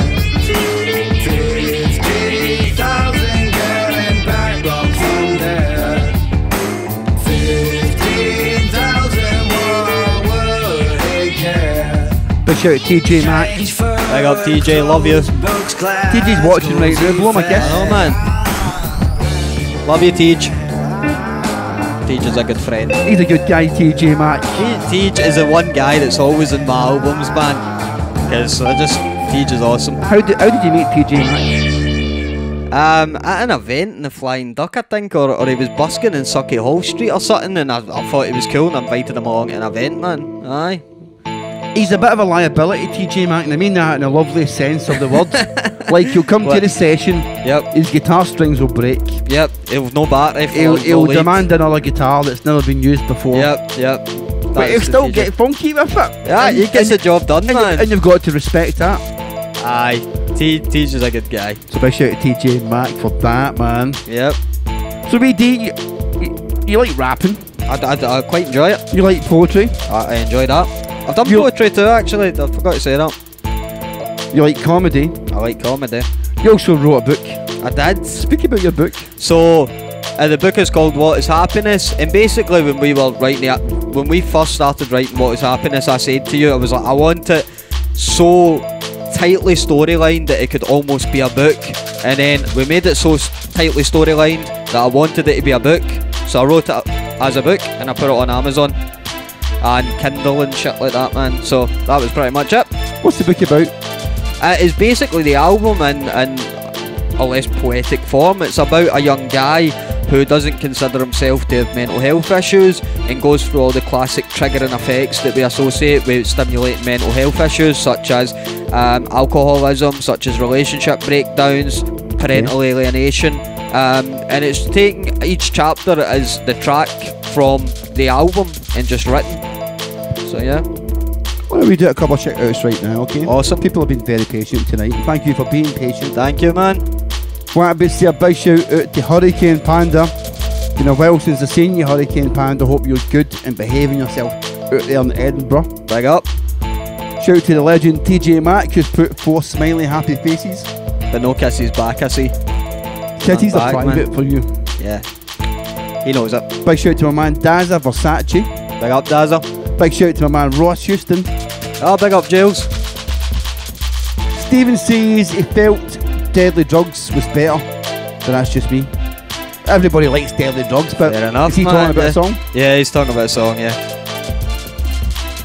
T: 50,000 getting back up from there. 15,000 what would he care?
A: Big shout out TJ Mac.
D: Big up TJ, love you.
A: TJ's watching right now, blow my kiss.
D: Oh man. Love you, Tej. Tej is a good friend.
A: He's a good guy, TJ Mac.
D: Tej is the one guy that's always in my albums, man. Because Tej is awesome.
A: How did you meet TJ Mac?
D: At an event in the Flying Duck, I think, or he was busking in Sucky Hall Street or something, and I thought he was cool and I invited him along to an event, man. Aye.
A: He's a bit of a liability, TJ Mac, and I mean that in a lovely sense of the word. Like, he'll come to the session, his guitar strings will break.
D: Yep, he'll have no battery.
A: He'll demand another guitar that's never been used before.
D: Yep.
A: But he'll still get funky with it.
D: Yeah, he gets the job done, man.
A: And you've got to respect that.
D: Aye, TJ's a good guy.
A: So big shout out to TJ and Mac for that, man.
D: Yep.
A: So BD, you like rapping?
D: I quite enjoy it.
A: You like poetry?
D: I enjoy that. I've done poetry too, actually. I forgot to say that.
A: You like comedy?
D: I like comedy.
A: You also wrote a book.
D: I did.
A: Speak about your book.
D: So, the book is called What Is Happiness, and basically when we were writing it, when we first started writing What Is Happiness, I said to you, I was like, I want it so tightly storylined that it could almost be a book, and then we made it so tightly storylined that I wanted it to be a book, so I wrote it as a book and I put it on Amazon and Kindle and shit like that, man. So that was pretty much it.
A: What's the book about?
D: It's basically the album in a less poetic form. It's about a young guy who doesn't consider himself to have mental health issues and goes through all the classic triggering effects that we associate with stimulating mental health issues, such as alcoholism, such as relationship breakdowns, parental alienation, and it's taking each chapter as the track from the album and just written. So yeah.
A: Why don't we do a couple of shout outs right now, okay?
D: Awesome.
A: People have been very patient tonight. Thank you for being patient.
D: Thank you, man.
A: Want to say a big shout out to Hurricane Panda. Been a while since I've seen you, Hurricane Panda. Hope you're good and behaving yourself out there in Edinburgh.
D: Big up.
A: Shout out to the legend TJ Mac, who's put 4 smiling happy faces.
D: But no kisses back, I see.
A: Kitties are private for you.
D: Yeah. He knows it.
A: Big shout out to my man Dazza Versace.
D: Big up, Dazza.
A: Big shout out to my man Ross Houston.
D: Oh, big up, Jails.
A: Stephen says he felt Deadly Drugs was better, but that's just me. Everybody likes Deadly Drugs, but
D: fair enough,
A: is he talking about a song?
D: Yeah, he's talking about a song, yeah.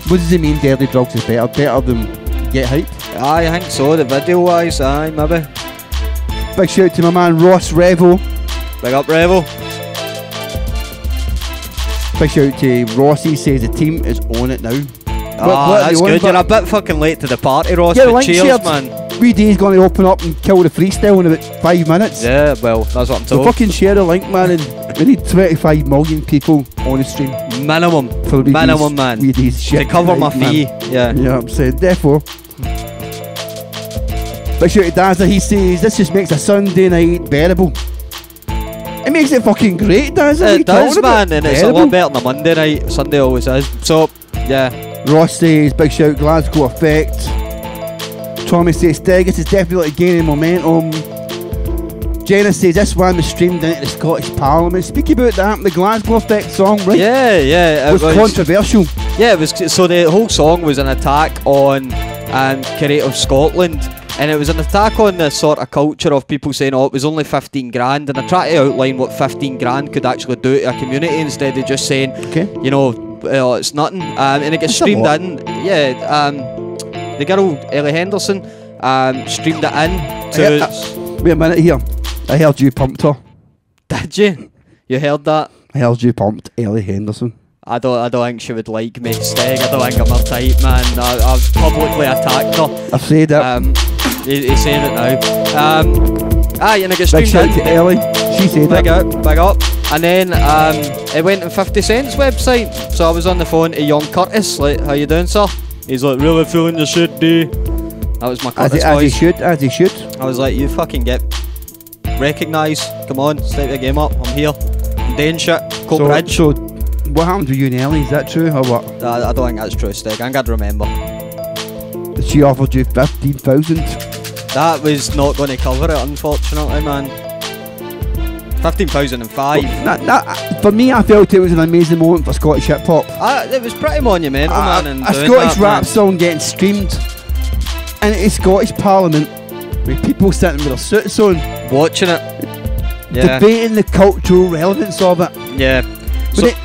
A: What does he mean Deadly Drugs is better? Better than Get Hype?
D: Aye, I think so, the video wise, aye, maybe.
A: Big shout out to my man Ross Revo.
D: Big up, Revo.
A: Big shout out to Rossi, says the team is on it now.
D: That's good. You're a bit fucking late to the party, Ross,
A: yeah,
D: but cheers,
A: shared.
D: man.
A: VD's going to open up and kill the freestyle in about 5 minutes.
D: Yeah, well, that's what I'm
A: So
D: told.
A: fucking share the link, man, and we need 25 million people on the stream.
D: Minimum.
A: For
D: Minimum, man.
A: VD's shit
D: To cover my
A: tonight,
D: fee,
A: man.
D: yeah.
A: You know what I'm saying? Therefore, big shout out to Dazza, he says, this just makes a Sunday night bearable. It makes it fucking great, Dazza.
D: It does, man, and it's a lot better than a Monday night. Sunday always is. So, yeah.
A: Ross says, big shout, Glasgow Effect. Tommy says, Steg, this is definitely gaining momentum. Jenna says, this one was streamed into the Scottish Parliament. Speak about that, the Glasgow Effect song, right?
D: Yeah.
A: It was controversial.
D: Yeah, it was. So the whole song was an attack on Creative Scotland. And it was an attack on the sort of culture of people saying, oh, it was only 15 grand. And I try to outline what 15 grand could actually do to a community instead of just saying, you know, it's nothing. And it gets streamed in. Yeah, the girl, Ellie Henderson, streamed it in to...
A: Wait a minute here. I heard you pumped her.
D: Did you? You heard that?
A: I heard you pumped Ellie Henderson.
D: I don't think she would like me, Steg. I don't think I'm her type, man. I've publicly attacked her.
A: I've said it.
D: He's saying it now. And it gets streamed
A: big shout
D: in.
A: to Ellie. She said
D: big up. And then it went on 50 Cent's website. So I was on the phone to young Curtis, like, how you doing, sir? He's like, really feeling the shit, D. That was my Curtis voice.
A: As he should.
D: I was like, you fucking get recognised. Come on, step your game up. I'm here. I'm doing shit. Bridge.
A: So what happened to you and Ellie? Is that true or what?
D: I don't think that's true, Steg. I'm going to remember.
A: She offered you 15,000.
D: That was not going to cover it, unfortunately, man. 15,005.
A: For me, I felt it was an amazing moment for Scottish hip hop.
D: It was pretty monumental, man. And
A: a Scottish rap song getting streamed in a Scottish Parliament with people sitting with their suits on,
D: watching it,
A: debating the cultural relevance of it.
D: Yeah.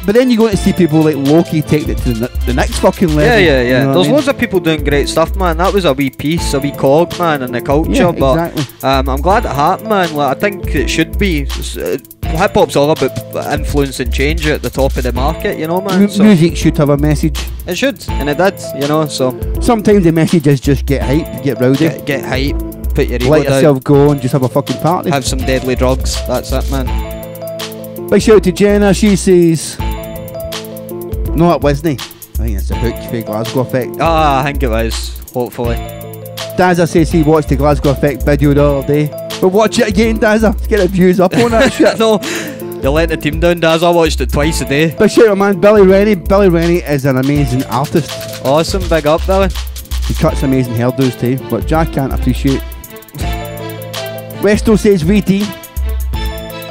A: But then you're going to see people like Loki take it to the next fucking level.
D: Yeah.
A: You know
D: There's loads of people doing great stuff, man. That was a wee piece, a wee cog, man, in the culture.
A: Yeah,
D: but
A: exactly.
D: I'm glad it happened, man. Like, I think it should be. Hip hop's all about influence and change at the top of the market, you know, man.
A: Music should have a message.
D: It should, and it did, you know. So
A: sometimes the message is just get hype, get rowdy,
D: get hype, put your ego
A: let yourself
D: down,
A: go, and just have a fucking party.
D: have some deadly drugs. That's it, man.
A: Big shout out to Jenna. She says, not at Wisney. think it's a hook for Glasgow Effect.
D: Ah, I think it was. Hopefully.
A: Dazza says he watched the Glasgow Effect video the other day. But watch it again, Dazza. Let's get the views up on that shit.
D: No, you let the team down, Daz. I watched it twice a day.
A: Big shout out, man. Billy Rennie. Billy Rennie is an amazing artist.
D: Awesome, big up, Billy.
A: He cuts amazing hairdos too, but Jack can't appreciate. Westo says, VD,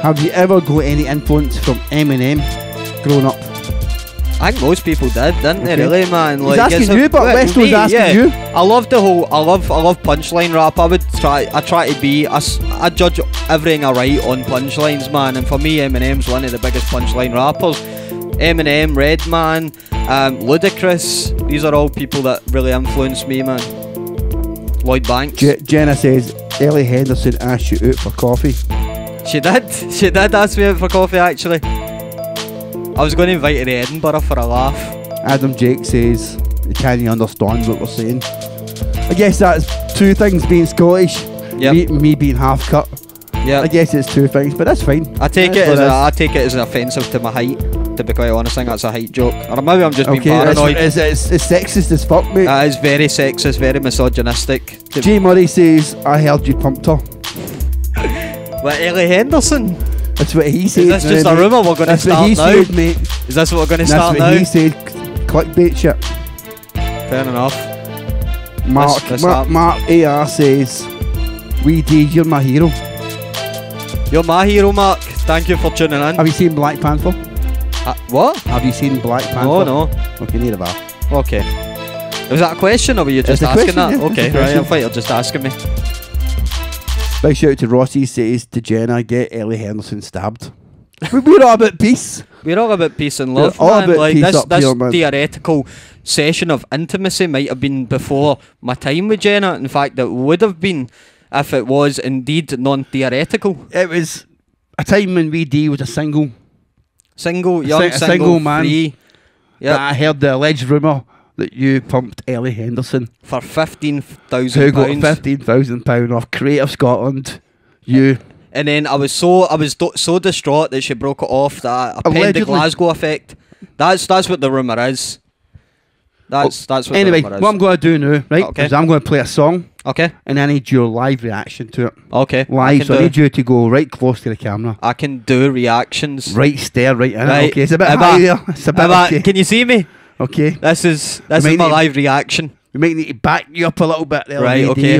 A: have you ever got any influence from Eminem growing up?
D: I think most people did, didn't they? Really, man.
A: He's asking you, but Westo's asking you.
D: I love the whole. I love punchline rap. I try to be. I judge everything I write on punchlines, man. And for me, Eminem's one of the biggest punchline rappers. Eminem, Redman, Ludacris. These are all people that really influenced me, man. Lloyd Banks.
A: Jenna says Ellie Henderson asked you out for coffee.
D: She did. She did ask me out for coffee, actually. I was going to invite her to Edinburgh for a laugh.
A: Adam Jake says he can't understand what we're saying. I guess that's two things, being Scottish, me being half cut. Yeah, I guess it's two things, but that's fine.
D: I take it as offensive to my height. To be quite honest, I think that's a height joke. Or maybe I'm just being paranoid.
A: It's sexist as fuck, mate.
D: That is very sexist, very misogynistic.
A: J Murray says I heard you pumped her.
D: What, Ellie Henderson?
A: That's what he said.
D: Is this just a rumour we're going to start now?
A: That's what he said, mate.
D: Is this what we're going to start now?
A: That's what he said. Clickbait shit.
D: Fair enough.
A: Mark AR says, "We did, you're my hero."
D: You're my hero, Mark. Thank you for tuning in.
A: Have you seen Black Panther?
D: What?
A: Have you seen Black Panther?
D: No.
A: Okay, neither have I.
D: Okay. Was that a question or were you just asking that?
A: Yeah,
D: okay, right. I thought you were just asking me.
A: Big shout out to Rossi, says to Jenna, get Ellie Henderson stabbed. We're all about peace.
D: We're all about peace and love,
A: all
D: man.
A: about
D: Like
A: peace up
D: this
A: here, man.
D: theoretical session of intimacy might have been before my time with Jenna. In fact, it would have been if it was indeed non-theoretical.
A: It was a time when VD was a single
D: young,
A: man.
D: Free.
A: Yep. I heard the alleged rumour that you pumped Ellie Henderson
D: for £15,000.
A: Who got £15,000 off Creative Scotland. You.
D: And then I was so distraught that she broke it off that I penned the Glasgow Effect. That's what the rumour is. That's what
A: anyway,
D: the rumour is.
A: What I'm going to do now, right, is I'm going to play a song.
D: Okay.
A: And I need your live reaction to it.
D: Okay.
A: Live, so I need you to go right close to the camera.
D: I can do reactions.
A: Right, stare right in it.
D: Right.
A: Okay, it's a bit high there. It's a bit okay.
D: Can you see me?
A: Okay.
D: This is my live reaction.
A: We might need to back you up a little bit there.
D: Right,
A: okay.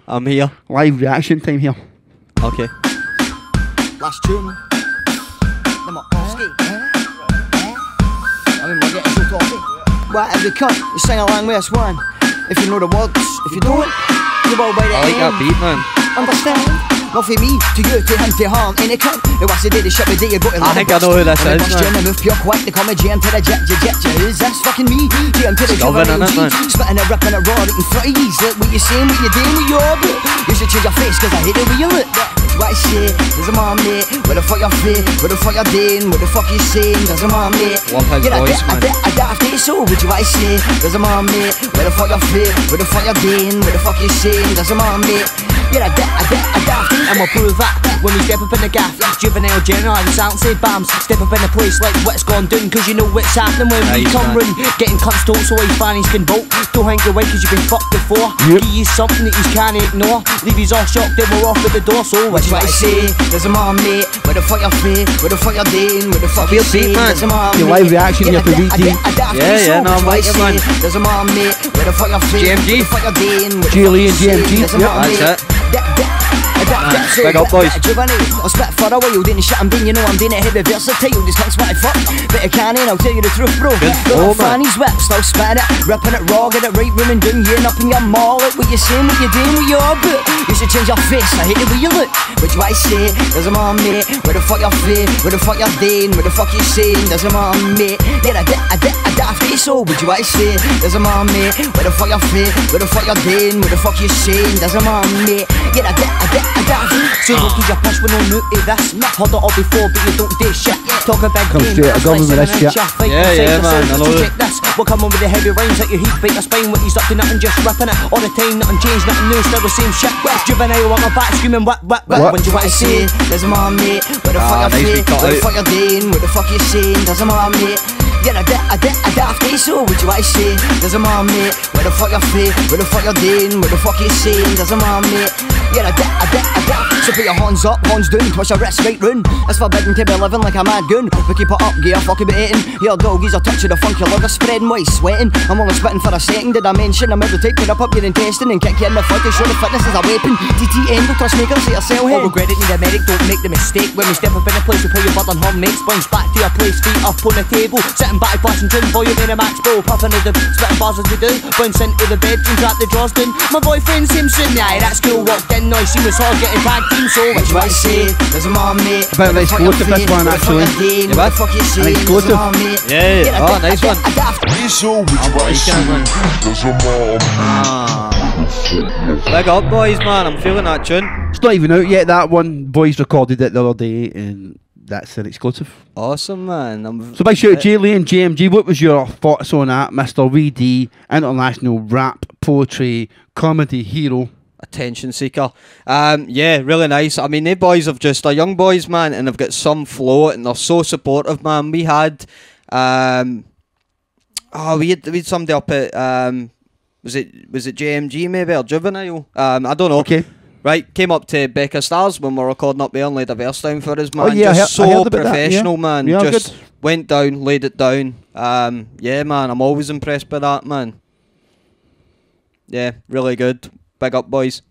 D: I'm here.
A: Live reaction time here.
D: Okay.
U: Last tune. We're getting so talky. Whatever you cut, you sing along with us one. If you know the words, if you don't, you will by the
D: I like that beat, man.
U: Understand? Not for me, to you, to him, to harm, in a cunt. It was the day the shit with you got in
D: I think I know who this is,
U: man. Move pure quick, they call me GM to the jet. Who's this fucking me? GM to the jet. Spitting it, ripping it raw, eating fries. Look what you're saying, what you're doing with your bit. You should change your face, cause I hate the way you look. What I say, there's a mom, mate. Where the fuck you're fit? Where the fuck you're doing? What the fuck you saying? There's a mom, mate.
D: Love his voice, man.
U: I Dafty, so what you I say? There's a mom, mate. Where the fuck you're fit? Where the fuck you're doing? What the fuck you saying? There's a mom, mate. Yeah, I Dafty, and we'll prove that when we step up in the gaff. Juvenile general, I sound say bams. Step up in the place like what's gone down, cause you know what's happening when we come round. Getting cunts told so his fannies can bolt. Don't hang your way cause you've been fucked before. Give you something that you can't ignore. Leave you all shocked, then we're off at the door. So what's what I say? There's a mom, mate. Where the fuck you're fit? Where the fuck you're doing? Where the fuck you're saying? There's a mom,
A: your live reaction here for VT.
D: Yeah, no, I'm like it, man.
U: There's a mom, mate. Where the fuck you're fit?
D: JMG.
U: Where the fuck you're doing?
A: Jaylee and JMG.
D: That's it. Big up, boys.
U: I'll spit for a while, doing the shit I'm doing, you know I'm doing it heavy versatile. These cunts what I fuck, bit of canning, I'll tell you the truth, bro. Fanny's whips, now spit it, ripping it raw, get it right room and down, you're up in your mall. What you saying, what you doing with your boot? You should change your face, I hate the way you look. What do I say? There's a mom, mate. Where the fuck you're fit? Where the fuck you're doing? Where the fuck you saying? There's a mom, mate. Yeah, I Dafty, so what do I say? There's a mom, mate. Where the fuck you're fit? Where the fuck you're doing? Where the fuck you saying? There's a mom, mate. Yeah, I Dafty. So look who's your push when no new to this. Heard it all before, but you don't do shit. Talk about game,
A: I got with this shit.
D: Yeah, man, I know it.
U: We'll come on with the heavy rhymes that you heat, break your spine. What he's up to, nothing, just ripping it all the time. Nothing changed, nothing new, still the same shit. Juvenile on my back, screaming what? When do you want to say? There's a mom, mate. Where the fuck you're fit? Where the fuck you're doing? Where the fuck you saying? There's a mom, mate. Yeah, a Dafty, so what do I say? There's a man, mate. Where the fuck you feel? Where the fuck you're doing? Where the fuck you saying? There's a man, mate. Yeah, a Dafty. So put your hands up, hands down, twist your wrists right round. It's forbidden to be living like a mad goon. We keep it up, gear, fuck be eating. Your doggies are touching the funky liver, spreading white, sweating. I'm only spitting for a second. Did I mention I'm every type to rip up your intestine and kick you in the foot to show the fitness is a weapon? DT endo, trust makers at your cell head. All regret it, need a medic, don't make the mistake. When we step up in a place, we pull your butt on hum, mates. Bounce back to your place, feet up on the table. Sitting back, blasting tune, volume in a max bow. Puffing at the spitting bars as we do. Bounce into the bedroom, trap the drawers down. My boyfriend Simpson, yeah, that's cool. Walked in, noise, she was hard getting tag team. So what do I say? There's a man, mate.
A: A bit of an exclusive, this one, actually.
U: What the fuck you say?
A: An exclusive.
D: Yeah, oh, nice one. Big up, boys, man. I'm feeling that tune.
A: It's not even out yet, that one. Boys recorded it the other day, and that's an exclusive.
D: Awesome, man.
A: So big shout out to Jaylee and JMG. What was your thoughts on that, Mr. VD, international rap, poetry, comedy hero?
D: Attention seeker. Yeah, really nice. I mean, they boys have just, they're young boys, man, and they've got some flow, and they're so supportive, man. We had, we had somebody up at, was it JMG maybe, or Juvenile? I don't know.
A: Okay.
D: Right, came up to Becca Stars when we were recording up there and laid a verse down for us, man.
A: Oh, yeah,
D: just
A: I heard
D: so
A: about
D: professional,
A: that,
D: man.
A: Yeah,
D: just
A: good.
D: went down, laid it down. Yeah, man, I'm always impressed by that, man. Yeah, really good. Big up, boys.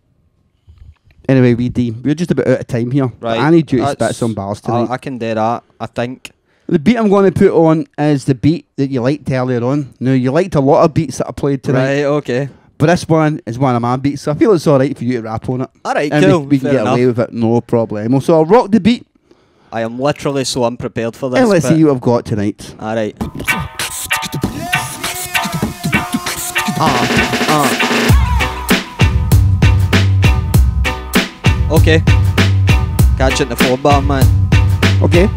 A: Anyway, VD, we're just about out of time here.
D: Right.
A: I need you to spit some bars tonight.
D: I can do that, I think.
A: The beat I'm going to put on is the beat that you liked earlier on. Now, you liked a lot of beats that I played tonight.
D: Right, okay.
A: But this one is one of my beats, so I feel it's alright for you to rap on it.
D: Alright,
A: and
D: cool.
A: we can
D: Fair
A: get away
D: enough.
A: with it, no problem. So I'll rock the beat.
D: I am literally so unprepared for this.
A: And let's
D: but
A: see what I've got tonight.
D: Alright. Okay. Catch it in the 4-bar, man.
A: Okay.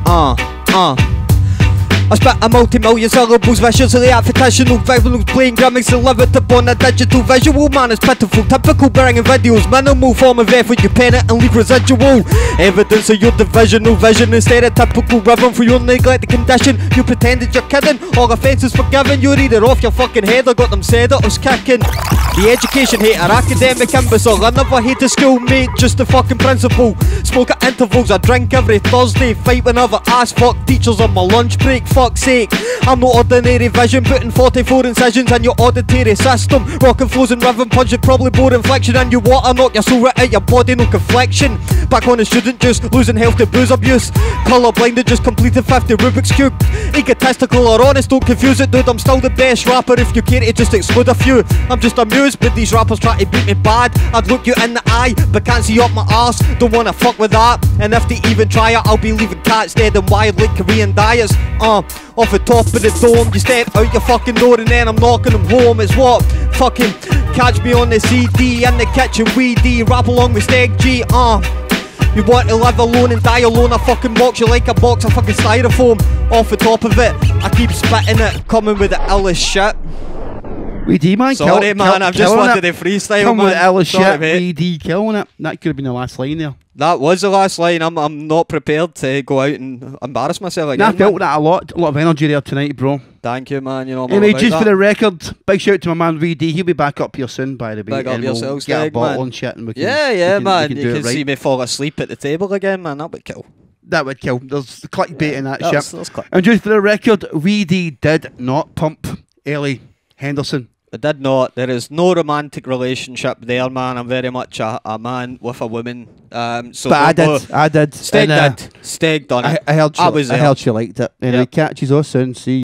R: I spit a multi-million syllables viciously artificial, violent playing gimmicks and live it upon a digital visual. Man, it's pitiful, typical bringing videos, minimal form of effort, you pen it and leave residual evidence of your divisional vision and stereotypical rhythm for your neglected condition. You pretended you're kidding, all offences forgiven, you're either off your fucking head or got them sedatives kicking. The education hater, academic imbecile, I never hated school, mate, just the fucking principal. Smoke at intervals, I drink every Thursday, fight whenever ass fuck teachers on my lunch break. Fuck's sake, I'm no ordinary vision, putting 44 incisions in your auditory system, rocking flows and rhythm punching, probably bore inflection, and you water knock your soul right out your body, no conflection. Back on the student juice, losing health to booze abuse, colour blinded, just completed 50 Rubik's Cube. Egotistical or honest, don't confuse it, dude, I'm still the best rapper if you care to just exclude a few. I'm just amused, but these rappers try to beat me bad. I'd look you in the eye, but can't see up my arse, don't wanna fuck with that, and if they even try it, I'll be leaving cats dead and wild like Korean diets. Off the top of the dome, you step out your fucking door and then I'm knocking them home. It's what? Fucking catch me on the CD in the kitchen, weedy, rap along with Steg G. You want to live alone and die alone, I fucking box you like a box of fucking styrofoam. Off the top of it, I keep spitting it, coming with the illest shit.
A: VD, man.
D: Sorry, man, I've just wanted to freestyle,
A: Come
D: man.
A: with L shit,
D: Sorry, mate.
A: VD killing it. That could have been the last line there.
D: That was the last line. I'm not prepared to go out and embarrass myself again.
A: I felt that a lot of energy there tonight, bro.
D: Thank you, man. You know, I'm
A: anyway,
D: all about
A: just
D: that.
A: for the record, big shout out to my man VD. He'll be back up here soon, by the way.
D: Big up
A: and we'll
D: yourselves,
A: get a
D: Steg,
A: bottle
D: man.
A: and shit, and we can,
D: Yeah, man.
A: we
D: You
A: do
D: can
A: it right.
D: see me fall asleep at the table again, man. That would kill.
A: That would kill. There's clickbait in that
D: That's
A: shit.
D: click.
A: And just for the record, VD did not pump Ellie Henderson.
D: I did not. There is no romantic relationship there, man. I'm very much a man with a woman. So
A: But I did.
D: Steg
A: And,
D: did. Steg done it.
A: I heard
D: I was there.
A: she liked it. Anyway,
D: Yep.
A: catch you all soon. See you.